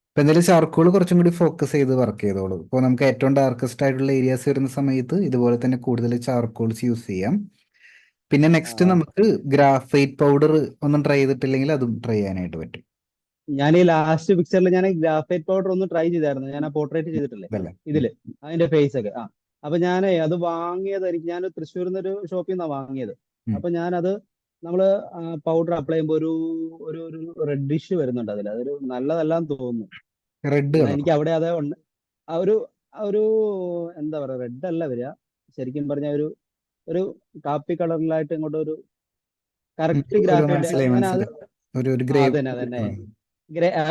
ഇപ്പൊ എന്തായാലും ചാർക്കോൾ കുറച്ചും കൂടി ഫോക്കസ് ചെയ്ത് വർക്ക് ചെയ്തോളൂ. ഇപ്പോൾ നമുക്ക് ഏറ്റവും ഡാർക്കസ്റ്റ് ആയിട്ടുള്ള ഏരിയാസ് വരുന്ന സമയത്ത് ഇതുപോലെ തന്നെ കൂടുതൽ ചാർക്കോൾസ് യൂസ് ചെയ്യാം. പിന്നെ നെക്സ്റ്റ് നമുക്ക് ഗ്രാഫൈറ്റ് പൗഡർ ഒന്നും ട്രൈ ചെയ്തിട്ടില്ലെങ്കിൽ അതും ട്രൈ ചെയ്യാനായിട്ട് പറ്റും. ഞാൻ ഈ ലാസ്റ്റ് പിക്ചറിൽ ഞാൻ ഗ്രാഫൈറ്റ് പൗഡർ ഒന്ന് ട്രൈ ചെയ്തായിരുന്നു. ഞാൻ ആ പോർട്രേറ്റ് ചെയ്തിട്ടില്ലേ ഇതില്, അതിന്റെ ഫേസ് ഒക്കെ. അപ്പൊ ഞാൻ അത് വാങ്ങിയതായിരിക്കും, ഞാൻ തൃശ്ശൂരിൽ നിന്ന് ഒരു ഷോപ്പിൽ നിന്നാണ് വാങ്ങിയത്. അപ്പൊ ഞാനത് നമ്മള് പൗഡർ അപ്ലൈ ചെയ്യുമ്പോൾ ഒരു റെഡിഷ് വരുന്നുണ്ട് അതിൽ. അതൊരു നല്ലതല്ലാന്ന് തോന്നുന്നു. റെഡ് എനിക്ക് അവിടെ അതേ ഉണ്ട്. ആ ഒരു എന്താ പറയാ, റെഡ് അല്ല വരിക, ശരിക്കും പറഞ്ഞ ഒരു കാപ്പി കളറിലായിട്ട് ഇങ്ങോട്ട് ഒരു കറക്റ്റ് ഗ്രാഫൈറ്റ്. ഞാൻ അത് അതന്നെ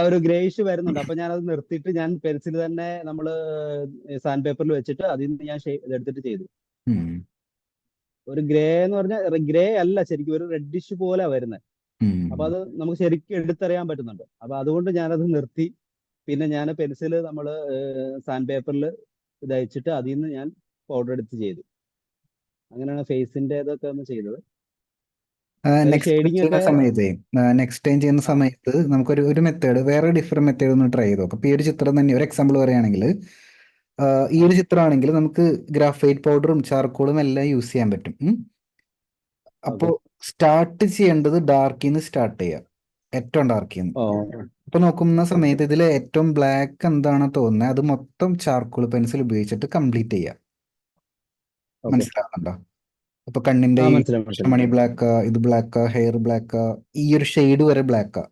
ഒരു ഗ്രേയിഷ് വരുന്നുണ്ട്. അപ്പൊ ഞാൻ അത് നിർത്തിയിട്ട് ഞാൻ പെൻസിൽ തന്നെ സാൻഡ് പേപ്പറിൽ വെച്ചിട്ട് അതിൽ നിന്ന് ഞാൻ ഇതെടുത്തിട്ട് ചെയ്തു. ഒരു ഗ്രേ എന്ന് പറഞ്ഞാൽ ഗ്രേ അല്ല, ശരിക്കും ഒരു റെഡിഷ് പോലെ വരുന്നത്. അപ്പൊ അത് നമുക്ക് ശരിക്കും എടുത്തറിയാൻ പറ്റുന്നുണ്ട്. അപ്പൊ അതുകൊണ്ട് ഞാനത് നിർത്തി. പിന്നെ ഞാൻ പെൻസിൽ സാൻഡ് പേപ്പറിൽ ഇത് അയച്ചിട്ട് അതിൽ നിന്ന് ഞാൻ പൗഡർ എടുത്ത് ചെയ്തു. അങ്ങനെയാണ് ഫേസിന്റെ ഇതൊക്കെ ഒന്ന് ചെയ്തത്. ഷെയ്ഡിങ് ഒക്കെ നെക്സ്റ്റ് ടൈം ചെയ്യുന്ന സമയത്ത് നമുക്കൊരു മെത്തേഡ്, വേറെ ഡിഫറെന്റ് മെത്തേഡ് ഒന്ന് ട്രൈ ചെയ്ത് നോക്കാം. ഇപ്പൊ ഈ ഒരു ചിത്രം തന്നെ ഒരു എക്സാമ്പിൾ പറയുകയാണെങ്കിൽ, ഈ ഒരു ചിത്രമാണെങ്കിൽ നമുക്ക് ഗ്രാഫൈറ്റ് പൗഡറും ചാർക്കോളും എല്ലാം യൂസ് ചെയ്യാൻ പറ്റും. അപ്പോൾ സ്റ്റാർട്ട് ചെയ്യേണ്ടത് ഡാർക്കിന്ന് സ്റ്റാർട്ട് ചെയ്യാം, ഏറ്റവും ഡാർക്കിന്ന്. അപ്പൊ നോക്കുന്ന സമയത്ത് ഇതിൽ ഏറ്റവും ബ്ലാക്ക് എന്താണ് തോന്നുന്നത് അത് മൊത്തം ചാർക്കോൾ പെൻസിൽ ഉപയോഗിച്ചിട്ട് കംപ്ലീറ്റ് ചെയ്യാം. മനസ്സിലാവുന്നുണ്ടോ? അപ്പൊ കണ്ണിന്റെ മണി ബ്ലാക്കാ, ഇത് ബ്ലാക്കാ, ഹെയർ ബ്ലാക്കാ, ഈ ഒരു ഷെയ്ഡ് വരെ ബ്ലാക്കാ.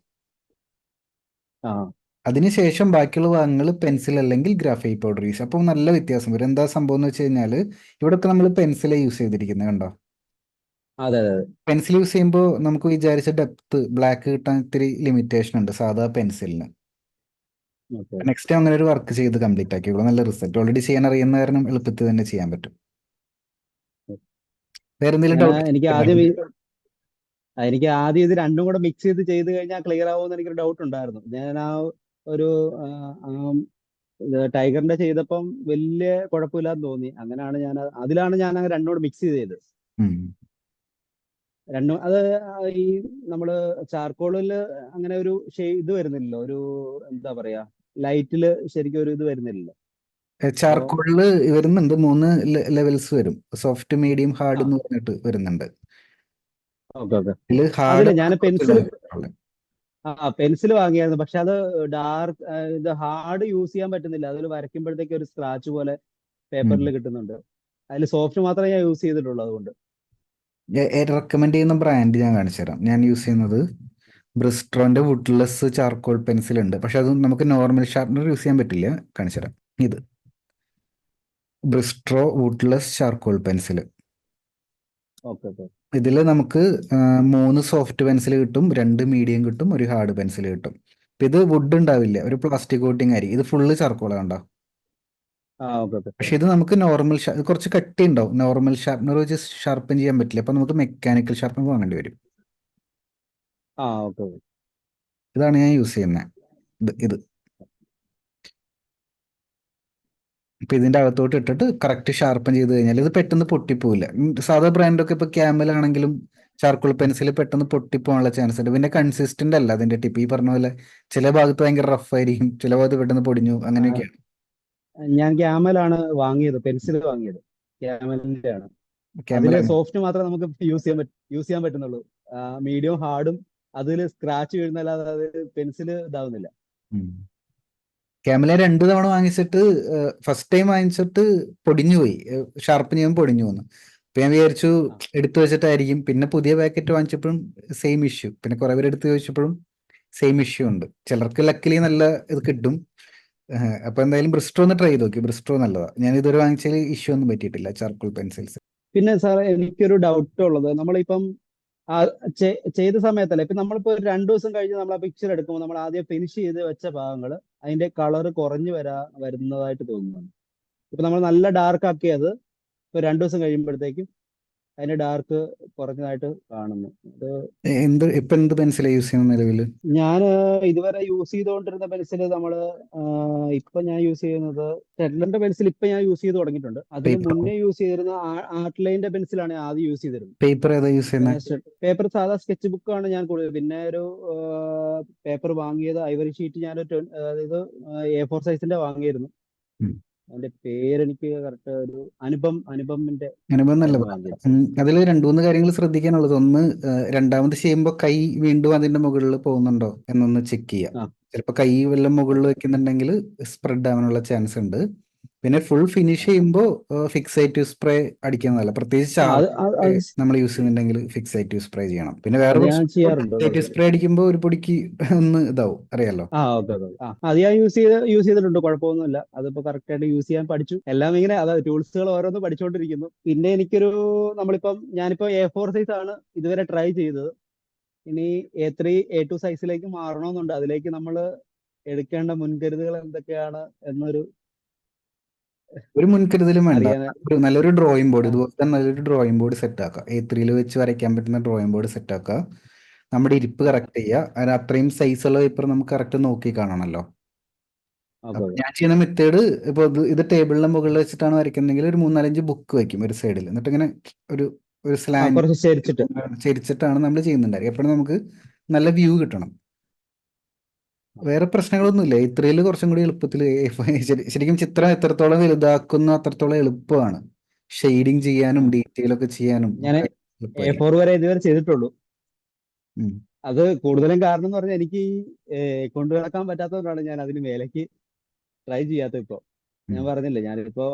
അതിനുശേഷം ബാക്കിയുള്ള ഭാഗങ്ങൾ പെൻസിൽ അല്ലെങ്കിൽ ഗ്രാഫൈറ്റ് പൗഡർ യൂസ്. അപ്പോൾ നല്ല വ്യത്യാസം വരും. എന്താ സംഭവം എന്ന് വെച്ച് കഴിഞ്ഞാൽ ഇവിടെ ഒക്കെ നമ്മൾ പെൻസിലേ യൂസ് ചെയ്തിരിക്കുന്നത് കണ്ടോ. പെൻസിൽ യൂസ് ചെയ്യുമ്പോൾ നമുക്ക് വിചാരിച്ച ഡെപ്ത് ബ്ലാക്ക് കിട്ടാൻ ഇത്തിരി ലിമിറ്റേഷൻ ഉണ്ട് സാധാ പെൻസിലിന്. നെക്സ്റ്റ് അങ്ങനെ ഒരു വർക്ക് ചെയ്ത് കംപ്ലീറ്റ് ആക്കിയുള്ളൂ. നല്ല റിസൾട്ട് ഓൾറെഡി ചെയ്യാൻ അറിയുന്ന കാരണം എളുപ്പത്തിൽ തന്നെ ചെയ്യാൻ പറ്റും. വേറെ എന്തെങ്കിലും ഡൗട്ട്? എനിക്ക് ആദ്യം ഇത് രണ്ടും കൂടെ മിക്സ് ചെയ്ത് കഴിഞ്ഞാൽ ക്ലിയർ ആവുമെന്ന് എനിക്കൊരു ഡൗട്ട് ഉണ്ടായിരുന്നു. ഞാൻ ഒരു ടൈഗറിന്റെ ചെയ്തപ്പം വലിയ കുഴപ്പമില്ലാന്ന് തോന്നി. അതിലാണ് ഞാൻ രണ്ടും കൂടെ മിക്സ് ചെയ്തത്. രണ്ടും അത് ഈ നമ്മള് ചാർക്കോളില് അങ്ങനെ ഒരു ഇത് വരുന്നില്ലല്ലോ, ഒരു എന്താ പറയാ, ലൈറ്റില് ശരിക്കും ഒരു ഇത് വരുന്നില്ലല്ലോ. ചാർക്കോളില് വരുന്നുണ്ട്, 3 ലെവൽസ് വരും. സോഫ്റ്റ്, മീഡിയം, ഹാർഡ് എന്ന് പറഞ്ഞിട്ട് വരുന്നുണ്ട്. അതില് ഞാൻ പെൻസിൽ വാങ്ങിയായിരുന്നു, പക്ഷെ അത് ഇത് ഹാർഡ് യൂസ് ചെയ്യാൻ പറ്റുന്നില്ല. അതിൽ വരയ്ക്കുമ്പോഴത്തേക്ക് ഒരു സ്ക്രാച്ച് പോലെ പേപ്പറിൽ കിട്ടുന്നുണ്ട്. അതിൽ സോഫ്റ്റ് മാത്രമേ ഞാൻ യൂസ് ചെയ്തിട്ടുള്ളൂ. അതുകൊണ്ട് റെക്കമെൻഡ് ചെയ്യുന്ന ബ്രാൻഡ് ഞാൻ കാണിച്ചു തരാം. ഞാൻ യൂസ് ചെയ്യുന്നത് ബ്രിസ്ട്രോന്റെ വുഡ്ലെസ് ചാർക്കോൾ പെൻസിൽ ഉണ്ട്, പക്ഷെ അത് നമുക്ക് നോർമൽ ഷാർപ്പനർ യൂസ് ചെയ്യാൻ പറ്റില്ല. കാണിച്ചു തരാം. ഇത് ബ്രിസ്ട്രോ വുഡ്ലെസ് ചാർക്കോൾ പെൻസിൽ. ഇതിൽ നമുക്ക് 3 സോഫ്റ്റ് പെൻസിൽ കിട്ടും, 2 മീഡിയം കിട്ടും, ഒരു ഹാർഡ് പെൻസിൽ കിട്ടും. ഇത് വുഡ് ഉണ്ടാവില്ല, ഒരു പ്ലാസ്റ്റിക് കോട്ടിംഗ് ആയിരിക്കും. ഇത് ഫുള്ള് ചാർക്കോൾ കണ്ടോ. Okay okay. പക്ഷെ ഇത് നമുക്ക് നോർമൽ കുറച്ച് കട്ടി ഉണ്ടാവും. നോർമൽ ഷാർപ്പനർ വെച്ച് ഷാർപ്പൻ ചെയ്യാൻ പറ്റില്ല. അപ്പൊ നമുക്ക് മെക്കാനിക്കൽ ഷാർപ്പനർ വാങ്ങേണ്ടി വരും. Okay okay. ഇതാണ് ഞാൻ യൂസ് ചെയ്യുന്നത്. ഇത് ഇപ്പൊ ഇതിന്റെ അകത്തോട്ട് ഇട്ടിട്ട് കറക്റ്റ് ഷാർപ്പൻ ചെയ്ത് കഴിഞ്ഞാൽ ഇത് പെട്ടെന്ന് പൊട്ടിപ്പോവില്ല. സാധാ ബ്രാൻഡൊക്കെ ഇപ്പൊ ക്യാമൽ ആണെങ്കിലും ചാർക്കോൾ പെൻസിൽ പെട്ടെന്ന് പൊട്ടിപ്പോകാനുള്ള ചാൻസ് ഉണ്ട്. പിന്നെ കൺസിസ്റ്റന്റ് അല്ല അതിന്റെ ടിപ്പ്. ഈ പറഞ്ഞ പോലെ ചില ഭാഗത്ത് ഭയങ്കര റഫ് ആയിരിക്കും, ചില ഭാഗത്ത് പെട്ടെന്ന് പൊടിഞ്ഞു, അങ്ങനെയൊക്കെയാണ്. ഞാൻ ക്യാമലാണ് വാങ്ങിയത്, പെൻസിൽ വാങ്ങിയത് ക്യാമലിന്റെ ആണ്. അതില് ക്യാമൽ സോഫ്റ്റ് മാത്രമേ നമുക്ക് യൂസ് ചെയ്യാൻ പറ്റുന്നുള്ളൂ. മീഡിയം ഹാർഡും അതിൽ സ്ക്രാച്ച് വീഴുന്നല്ലാതെ അത് പെൻസിൽ ഇതാവുന്നില്ല. ക്യാമല 2 തവണ വാങ്ങിച്ചിട്ട് ഫസ്റ്റ് ടൈം വാങ്ങിച്ചിട്ട് പൊടിഞ്ഞു പോയി, ഷാർപ്പൻ ചെയ്യുമ്പോൾ പൊടിഞ്ഞു വന്നു. അപ്പൊ ഞാൻ വിചാരിച്ചു എടുത്തു വെച്ചിട്ടായിരിക്കും. പിന്നെ പുതിയ പാക്കറ്റ് വാങ്ങിച്ചപ്പോഴും സെയിം ഇഷ്യൂ. പിന്നെ കുറെ പേര് എടുത്ത് ചോദിച്ചപ്പോഴും സെയിം ഇഷ്യൂ ഉണ്ട്. ചിലർക്ക് ലക്കിലി നല്ല ഇത് കിട്ടും. അപ്പൊ എന്തായാലും ബ്രിസ്റ്റോ ഒന്ന് ട്രൈ ചെയ്ത് നോക്കി. ബ്രിസ്റ്റോ നല്ലതാ. ഞാൻ ഇതുവരെ വാങ്ങിച്ചതിൽ ഇഷ്യൂ ഒന്നും പറ്റിയിട്ടില്ല ചാർക്കോൾ പെൻസിൽസ്. പിന്നെ സാർ എനിക്കൊരു ഡൗട്ട് ഉള്ളത്, നമ്മളിപ്പം ആ ചെയ്ത സമയത്തല്ല, ഇപ്പൊ നമ്മളിപ്പോ ഒരു 2 ദിവസം കഴിഞ്ഞ് നമ്മൾ ആ പിക്ചർ എടുക്കുമ്പോൾ നമ്മൾ ആദ്യം ഫിനിഷ് ചെയ്ത് വെച്ച ഭാഗങ്ങൾ അതിന്റെ കളർ കുറഞ്ഞു വരുന്നതായിട്ട് തോന്നുന്നു. ഇപ്പൊ നമ്മൾ നല്ല ഡാർക്ക് ആക്കിയത് ഇപ്പൊ 2 ദിവസം കഴിയുമ്പോഴത്തേക്കും അതിന്റെ ഡാർക്ക് കുറഞ്ഞതായിട്ട് കാണുന്നു. അത് ഇപ്പൊ എന്ത് പെൻസിലാണ് യൂസ് ചെയ്യുന്നത് നിലവില്? ഞാൻ ഇതുവരെ യൂസ് ചെയ്തുകൊണ്ടിരുന്ന പെൻസിൽ ഇപ്പൊ ഞാൻ യൂസ് ചെയ്യുന്നത് ടെഡ്ലറിന്റെ പെൻസിൽ ഇപ്പൊ ഞാൻ യൂസ് ചെയ്ത് തുടങ്ങിയിട്ടുണ്ട്. അതിന് പേപ്പർ മുന്നേ യൂസ് ചെയ്തിരുന്ന ആർട്ട്ലൈന്റെ പെൻസിലാണ് ആദ്യം യൂസ് ചെയ്തിരുന്നത്. പേപ്പർ ഏതാ യൂസ് ചെയ്യുന്നത്? പേപ്പർ സാധാ സ്കെച്ച് ബുക്കാണ് ഞാൻ കൂടുതൽ. പിന്നെ ഒരു പേപ്പർ വാങ്ങിയത് ഐവറി ഷീറ്റ് ഞാനൊരു അതായത് A4 സൈസിന്റെ വാങ്ങിയിരുന്നു. അതിന്റെ പേരെനിക്ക് കറക്റ്റ് ഒരു അനുപമിന്റെ അനുഭവം നല്ലത്. വാങ്ങിയത്. അതിൽ 2-3 കാര്യങ്ങൾ ശ്രദ്ധിക്കാനുള്ളത്. ഒന്ന്, രണ്ടാമത് ചെയ്യുമ്പോൾ കൈ വീണ്ടും അതിന്റെ മുകളിൽ പോകുന്നുണ്ടോ എന്നൊന്ന് ചെക്ക് ചെയ്യുക. ചിലപ്പോൾ കൈ വല്ലതും മുകളിൽ വെക്കുന്നുണ്ടെങ്കിൽ സ്പ്രെഡ് ആവാനുള്ള ചാൻസ് ഉണ്ട്. പിന്നെ ഫുൾ ഫിനിഷ് ചെയ്യുമ്പോൾ ഫിക്സേറ്റീവ് സ്പ്രേ അടിക്കുന്നതല്ല. പ്രത്യേകിച്ച് നമ്മൾ യൂസ് ചെയ്യുന്നുണ്ടെങ്കിൽ ഫിക്സേറ്റീവ് സ്പ്രേ ചെയ്യണം. പിന്നെ വേറെ ഞാൻ ചെയ്യാറുണ്ട്. ഫിക്സേറ്റീവ് സ്പ്രേ അടിക്കുമ്പോൾ ഒരു പൊടിക്ക് ഒന്ന് ഇതാവും, അറിയാലോ. Okay okay. അത് ഞാൻ യൂസ് ചെയ്തിട്ടുണ്ട്, കുഴപ്പമൊന്നുമില്ല. അതിപ്പോ കറക്റ്റ് ആയിട്ട് യൂസ് ചെയ്യാൻ പഠിച്ചു. എല്ലാം ഇങ്ങനെ അതായത് ടൂൾസുകൾ ഓരോന്ന് പഠിച്ചുകൊണ്ടിരിക്കുന്നു. പിന്നെ ഞാനിപ്പോ A4 സൈസ് ആണ് ഇതുവരെ ട്രൈ ചെയ്തത്. ഇനി A3 A2 സൈസിലേക്ക് മാറണമെന്നുണ്ട്. അതിലേക്ക് നമ്മൾ എടുക്കേണ്ട മുൻകരുതലുകൾ എന്തൊക്കെയാണ് എന്നൊരു ഒരു മുൻകരുതലും വേണ്ട. അറിയാൻ. നല്ലൊരു ഡ്രോയിങ് ബോർഡ്, ഇതുപോലെ തന്നെ നല്ലൊരു ഡ്രോയിങ് ബോർഡ് സെറ്റ് ആക്കുക. A3 വെച്ച് വരയ്ക്കാൻ പറ്റുന്ന ഡ്രോയിങ് ബോർഡ് സെറ്റ് ആക്കുക. നമ്മുടെ ഇരിപ്പ് കറക്റ്റ് ചെയ്യുക. അതിന് അത്രയും സൈസുള്ള പേപ്പർ നമുക്ക് കറക്റ്റ് നോക്കി കാണണമല്ലോ. ഞാൻ ചെയ്യുന്ന മെത്തേഡ്, ഇപ്പോൾ ഇത് ടേബിളിന്റെ മുകളിൽ വെച്ചിട്ടാണ് വരയ്ക്കുന്നെങ്കിൽ ഒരു 3-4-5 ബുക്ക് വെക്കും ഒരു സൈഡിൽ. എന്നിട്ട് ഇങ്ങനെ ഒരു സ്ലാൻഡ് കുറച്ച് ചരിച്ചിട്ട്. ചരിച്ചിട്ടാണ് നമ്മൾ ചെയ്യുന്നുണ്ടായിരിക്കും. എപ്പോഴും നമുക്ക് നല്ല വ്യൂ കിട്ടണം. വേറെ പ്രശ്നങ്ങളൊന്നുമില്ല. A3 കുറച്ചും കൂടി എളുപ്പത്തിൽ, ശരിക്കും ചിത്രം എത്രത്തോളം വലുതാക്കുന്നു അത്രത്തോളം എളുപ്പമാണ്. ഷെയ്ഡിങ് ചെയ്യാനും ഡീറ്റെയിൽ ഒക്കെ ചെയ്യാനും ഞാൻ A4 വരെ ഇതുവരെ ചെയ്തിട്ടുള്ളൂ. അത് കൂടുതലും കാരണം എന്ന് പറഞ്ഞാൽ എനിക്ക് കൊണ്ടു നടക്കാൻ പറ്റാത്തതുകൊണ്ടാണ് ഞാൻ അതിന് മേലേക്ക് ട്രൈ ചെയ്യാത്തത്. ഇപ്പൊ ഞാൻ പറഞ്ഞില്ലേ, ഞാനിപ്പോ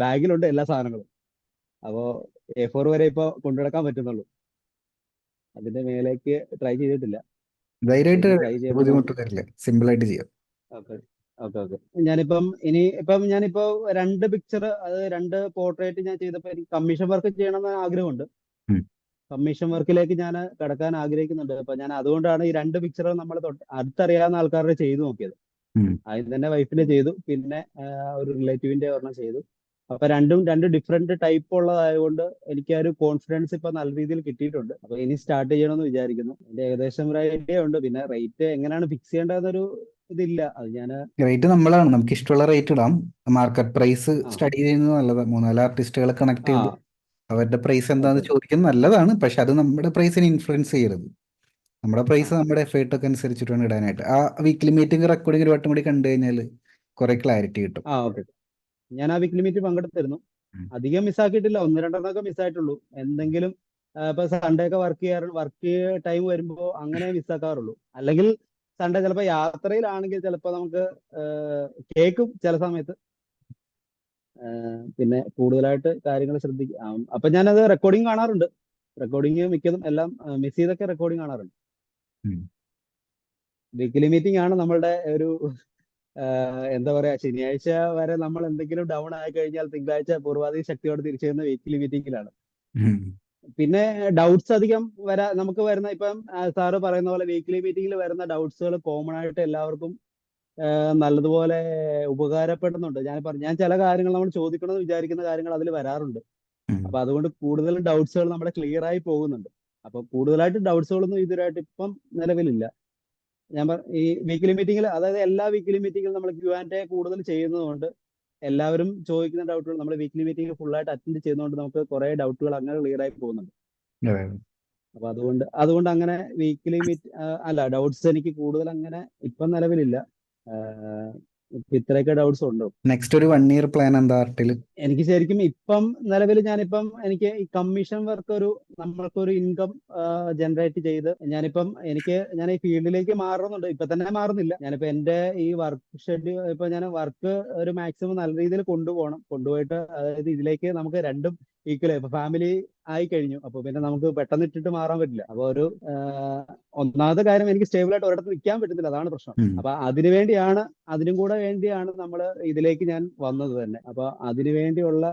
ബാഗിലുണ്ട് എല്ലാ സാധനങ്ങളും. അപ്പോ A4 വരെ ഇപ്പൊ കൊണ്ടു നടക്കാൻ പറ്റുന്നുള്ളൂ. അതിന്റെ മേലേക്ക് ട്രൈ ചെയ്തിട്ടില്ല. ധൈര്യമായിട്ട് ട്രൈ ചെയ്യണം. ബുദ്ധിമുട്ട് വരില്ല, സിമ്പിൾ ആയിട്ട് ചെയ്യാം. Okay okay okay. ഞാനിപ്പോ 2 പിക്ചർ, അത് 2 പോർട്രേറ്റ് ഞാൻ ചെയ്തപ്പോ എനിക്ക് കമ്മീഷൻ വർക്ക് ചെയ്യണമെന്ന് ആഗ്രഹമുണ്ട്. കമ്മീഷൻ വർക്കിലേക്ക് ഞാൻ കടക്കാൻ ആഗ്രഹിക്കുന്നുണ്ട്. അപ്പൊ ഞാൻ അതുകൊണ്ടാണ് ഈ 2 പിക്ചറുകൾ നമ്മൾ അടുത്തറിയാവുന്ന ആൾക്കാരുടെ ചെയ്തു നോക്കിയത്. ആദ്യം തന്നെ വൈഫിന്റെ ചെയ്തു, പിന്നെ ഒരു റിലേറ്റീവിന്റെ ഒരെണ്ണം ചെയ്തു. അപ്പൊ രണ്ടും 2 ഡിഫറെന്റ് ടൈപ്പ് ഉള്ളതായതുകൊണ്ട് എനിക്ക് ആ ഒരു കോൺഫിഡൻസ് ഇപ്പൊ നല്ല രീതിയിൽ കിട്ടിയിട്ടുണ്ട്. അപ്പൊ ഇനി സ്റ്റാർട്ട് ചെയ്യണമെന്ന് വിചാരിക്കുന്നു. എന്റെ ഏകദേശം ഒരു ഐഡിയ ഉണ്ട്. പിന്നെ റേറ്റ് എങ്ങനെയാണ് ഫിക്സ് ചെയ്യേണ്ടതെന്നൊരു ഇതില്ല. അത് ഞാൻ റേറ്റ് നമ്മളാണ്, നമുക്ക് ഇഷ്ടമുള്ള റേറ്റ് ഇടാം. മാർക്കറ്റ് പ്രൈസ് സ്റ്റഡി ചെയ്യുന്നത് നല്ലതാണ്. 3-4 ആർട്ടിസ്റ്റുകളെ കണക്ട് ചെയ്ത് അവരുടെ പ്രൈസ് എന്താണെന്ന് ചോദിക്കുന്നത് നല്ലതാണ്. പക്ഷെ അത് നമ്മുടെ പ്രൈസിനെ ഇൻഫ്ലുവൻസ് ചെയ്യരുത്. നമ്മുടെ പ്രൈസ് നമ്മുടെ എഫേർട്ട് ഒക്കെ അനുസരിച്ചിട്ട് വേണം ഇടാനായിട്ട്. ആ വീക്ക്ലി മീറ്റിംഗ് റെക്കോർഡിംഗ് ഒരു വട്ടം കൂടി കണ്ടു കഴിഞ്ഞാൽ കുറെ ക്ലാരിറ്റി കിട്ടും. ഓക്കെ. ഞാൻ ആ വീക്ക്ലി മീറ്റ് പങ്കെടുത്തിരുന്നു. അധികം മിസ്സാക്കിയിട്ടില്ല, 1-2 മിസ്സായിട്ടുള്ളൂ. എന്തെങ്കിലും ഇപ്പൊ സൺഡേ ഒക്കെ വർക്ക് ടൈം വരുമ്പോ അങ്ങനെ മിസ്സാക്കാറുള്ളൂ. അല്ലെങ്കിൽ സൺഡേ ചിലപ്പോ യാത്രയിലാണെങ്കിൽ ചിലപ്പോ നമുക്ക് കേൾക്കും ചില സമയത്ത്. പിന്നെ കൂടുതലായിട്ട് കാര്യങ്ങൾ ശ്രദ്ധിക്കും. അപ്പൊ ഞാനത് റെക്കോർഡിങ് കാണാറുണ്ട്. റെക്കോർഡിങ് മിക്കതും എല്ലാം മിസ് ചെയ്തൊക്കെ റെക്കോർഡിങ് കാണാറുണ്ട്. വീക്കിലി മീറ്റിംഗ് ആണ് നമ്മളുടെ ഒരു എന്താ പറയാ, ശനിയാഴ്ച വരെ നമ്മൾ എന്തെങ്കിലും ഡൗൺ ആയി കഴിഞ്ഞാൽ തിങ്കളാഴ്ച പൂർവാധിക ശക്തിയോടെ തിരിച്ചു വരുന്ന വീക്കിലി മീറ്റിംഗിലാണ്. പിന്നെ ഡൗട്ട്സ് അധികം നമുക്ക് വരുന്ന, ഇപ്പം സാറ് പറയുന്ന പോലെ വീക്കിലി മീറ്റിംഗിൽ വരുന്ന ഡൗട്ട്സുകൾ കോമൺ ആയിട്ട് എല്ലാവർക്കും നല്ലതുപോലെ ഉപകാരപ്പെടുന്നുണ്ട്. ഞാൻ ചില കാര്യങ്ങൾ നമ്മൾ ചോദിക്കണമെന്ന് വിചാരിക്കുന്ന കാര്യങ്ങൾ അതിൽ വരാറുണ്ട്. ഉം. അപ്പൊ അതുകൊണ്ട് കൂടുതൽ ഡൗട്ട്സുകൾ നമ്മുടെ ക്ലിയർ ആയി പോകുന്നുണ്ട്. അപ്പൊ കൂടുതലായിട്ട് ഡൗട്ട്സുകളൊന്നും ഇതുവരായിട്ട് ഇപ്പം നിലവിലില്ല. ഈ വീക്കിലി മീറ്റിംഗിൽ, അതായത് എല്ലാ വീക്കിലി മീറ്റിംഗിൽ നമ്മൾ Q&A കൂടുതൽ ചെയ്യുന്നതുകൊണ്ട് എല്ലാവരും ചോദിക്കുന്ന ഡൗട്ടുകൾ നമ്മൾ വീക്കിലി മീറ്റിംഗ് ഫുൾ ആയിട്ട് അറ്റൻഡ് ചെയ്യുന്നതുകൊണ്ട് നമുക്ക് കുറെ ഡൗട്ടുകൾ അങ്ങനെ ക്ലിയർ ആയി പോകുന്നുണ്ട്. അതെ. അപ്പൊ അതുകൊണ്ട് അങ്ങനെ വീക്കിലി അല്ല, ഡൗട്ട്സ് എനിക്ക് കൂടുതൽ അങ്ങനെ ഇപ്പം നിലവിലില്ല. ഇപ്പൊ ഇത്രയൊക്കെ ഡൗട്ട്സ് ഉണ്ട്. നെക്സ്റ്റ് ഒരു 1 ഇയർ പ്ലാൻ എന്താ ആർട്ടിൽ? എനിക്ക് ശരിക്കും ഇപ്പം നിലവിൽ എനിക്ക് ഈ കമ്മീഷൻ വർക്ക് നമ്മൾക്കൊരു ഇൻകം ജനറേറ്റ് ചെയ്ത് ഞാൻ ഈ ഫീൽഡിലേക്ക് മാറുന്നുണ്ട്. ഇപ്പൊ തന്നെ മാറുന്നില്ല. ഞാനിപ്പോ എന്റെ ഈ വർക്ക് ഷെഡ്യൂൾ, ഇപ്പൊ ഞാൻ വർക്ക് ഒരു മാക്സിമം നല്ല രീതിയിൽ കൊണ്ടുപോയിട്ട്, അതായത് ഇതിലേക്ക് നമുക്ക് രണ്ടും ഈക്വൽ, ഇപ്പൊ ഫാമിലി ആയി കഴിഞ്ഞു. അപ്പൊ പിന്നെ നമുക്ക് പെട്ടെന്ന് ഇട്ടിട്ട് മാറാൻ പറ്റില്ല. അപ്പൊ ഒന്നാമത്തെ കാര്യം, എനിക്ക് സ്റ്റേബിൾ ആയിട്ട് ഒരിടത്ത് നിൽക്കാൻ പറ്റുന്നില്ല, അതാണ് പ്രശ്നം. അപ്പൊ അതിനും കൂടെ വേണ്ടിയാണ് നമ്മൾ ഇതിലേക്ക് ഞാൻ വന്നത് തന്നെ. അപ്പൊ അതിനു വേണ്ടിയുള്ള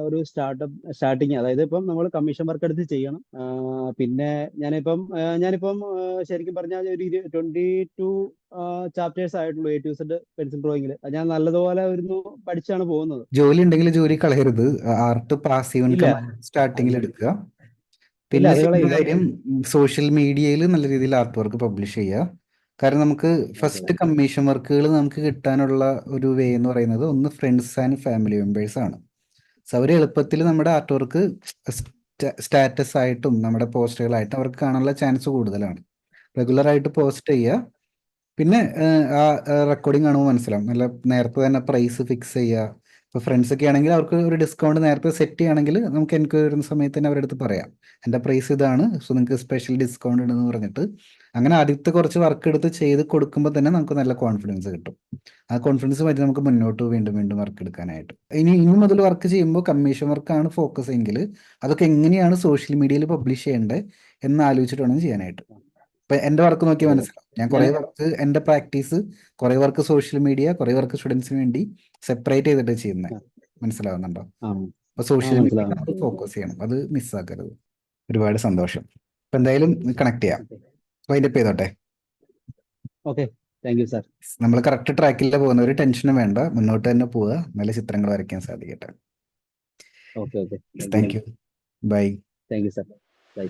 ഒരു സ്റ്റാർട്ടിങ്, അതായത് ഇപ്പം നമ്മൾ കമ്മീഷൻ വർക്ക് എടുത്ത് ചെയ്യണം. പിന്നെ ഞാനിപ്പം ശരിക്കും പറഞ്ഞാൽ ഒരു 22 ചാപ്റ്റേഴ്സ് ആയിട്ടുള്ളൂ A to Z പെൻസിൽ ഡ്രോയിങ്ങിൽ. ഞാൻ നല്ലതുപോലെ പഠിച്ചാണ് പോകുന്നത്. ജോലി ഉണ്ടെങ്കിൽ ജോലി കളയരുത്. ആർട്ട് പാസീവ് ഇല്ല ഇൻകം സ്റ്റാർട്ടിങ്ങിൽ അത് എടുക്കുക. ഇല്ല പിന്നെ അത് ചെയ്യുന്ന കളയില്ല. കാര്യം, സോഷ്യൽ മീഡിയയിൽ നല്ല രീതിയിൽ ആർട്ട് വർക്ക് പബ്ലിഷ് ചെയ്യുക. കാരണം നമുക്ക് ഫസ്റ്റ് കമ്മീഷൻ വർക്കുകൾ നമുക്ക് കിട്ടാനുള്ള ഒരു വേ എന്ന് പറയുന്നത് ഒന്ന് ഫ്രണ്ട്സ് ആൻഡ് ഫാമിലി മെമ്പേഴ്സ് ആണ്. സോ അവർ എളുപ്പത്തിൽ നമ്മുടെ ആർട്ട് വർക്ക് സ്റ്റാറ്റസ് ആയിട്ടും നമ്മുടെ പോസ്റ്റുകളായിട്ടും അവർക്ക് കാണാനുള്ള ചാൻസ് കൂടുതലാണ്. റെഗുലറായിട്ട് പോസ്റ്റ് ചെയ്യുക. പിന്നെ ആ റെക്കോർഡിംഗ് കാണുമ്പോൾ മനസ്സിലാവും. നല്ല നേരത്തെ തന്നെ പ്രൈസ് ഫിക്സ് ചെയ്യുക. ഇപ്പോൾ ഫ്രണ്ട്സ് ഒക്കെ ആണെങ്കിൽ അവർക്ക് ഒരു ഡിസ്കൗണ്ട് നേരത്തെ സെറ്റ് ചെയ്യുകയാണെങ്കിൽ നമുക്ക് എൻക്വയറി വരുന്ന സമയത്ത് തന്നെ അവരുടെ അടുത്ത് പറയാം, എൻ്റെ പ്രൈസ് ഇതാണ്, സോ നിങ്ങൾക്ക് സ്പെഷ്യൽ ഡിസ്കൗണ്ട് ഉണ്ടെന്ന് പറഞ്ഞിട്ട്. അങ്ങനെ ആദ്യത്തെ കുറച്ച് വർക്ക് എടുത്ത് ചെയ്ത് കൊടുക്കുമ്പോൾ തന്നെ നമുക്ക് നല്ല കോൺഫിഡൻസ് കിട്ടും. ആ കോൺഫിഡൻസ് മതി നമുക്ക് മുന്നോട്ട് വീണ്ടും വീണ്ടും വർക്ക് എടുക്കാനായിട്ട്. ഇനി മുതൽ വർക്ക് ചെയ്യുമ്പോൾ കമ്മീഷൻ വർക്കാണ് ഫോക്കസ് എങ്കിൽ അതൊക്കെ എങ്ങനെയാണ് സോഷ്യൽ മീഡിയയിൽ പബ്ലിഷ് ചെയ്യേണ്ടത് എന്ന് ആലോചിച്ചിട്ട് വേണം ചെയ്യാനായിട്ട്. ഇപ്പൊ എന്റെ വർക്ക് നോക്കി മനസ്സിലാവും. ഞാൻ കുറെ വർക്ക്, എന്റെ പ്രാക്ടീസ് കുറെ വർക്ക് സോഷ്യൽ മീഡിയ, കുറെ വർക്ക് സ്റ്റുഡൻസിന് വേണ്ടി സെപ്പറേറ്റ് ചെയ്തിട്ട് ചെയ്യുന്നത്. മനസ്സിലാവുന്നുണ്ടോ? അപ്പൊ സോഷ്യൽ മീഡിയ നമ്മൾ ഫോക്കസ് ചെയ്യണം, അത് മിസ്സാക്കരുത്. ഒരുപാട് സന്തോഷം. അപ്പൊ എന്തായാലും കണക്ട് ചെയ്യാം. വൈൻഡപ്പ് ചെയ്തോട്ടെ. Okay, thank you sir. നമ്മൾ കറക്റ്റ് ട്രാക്കിൽ പോകുന്ന, ഒരു ടെൻഷനും വേണ്ട, മുന്നോട്ട് തന്നെ പോവുക, നല്ല ചിത്രങ്ങൾ വരയ്ക്കാൻ സാധിക്കട്ടെ. Okay. Thank you. Bye. Thank you sir. By.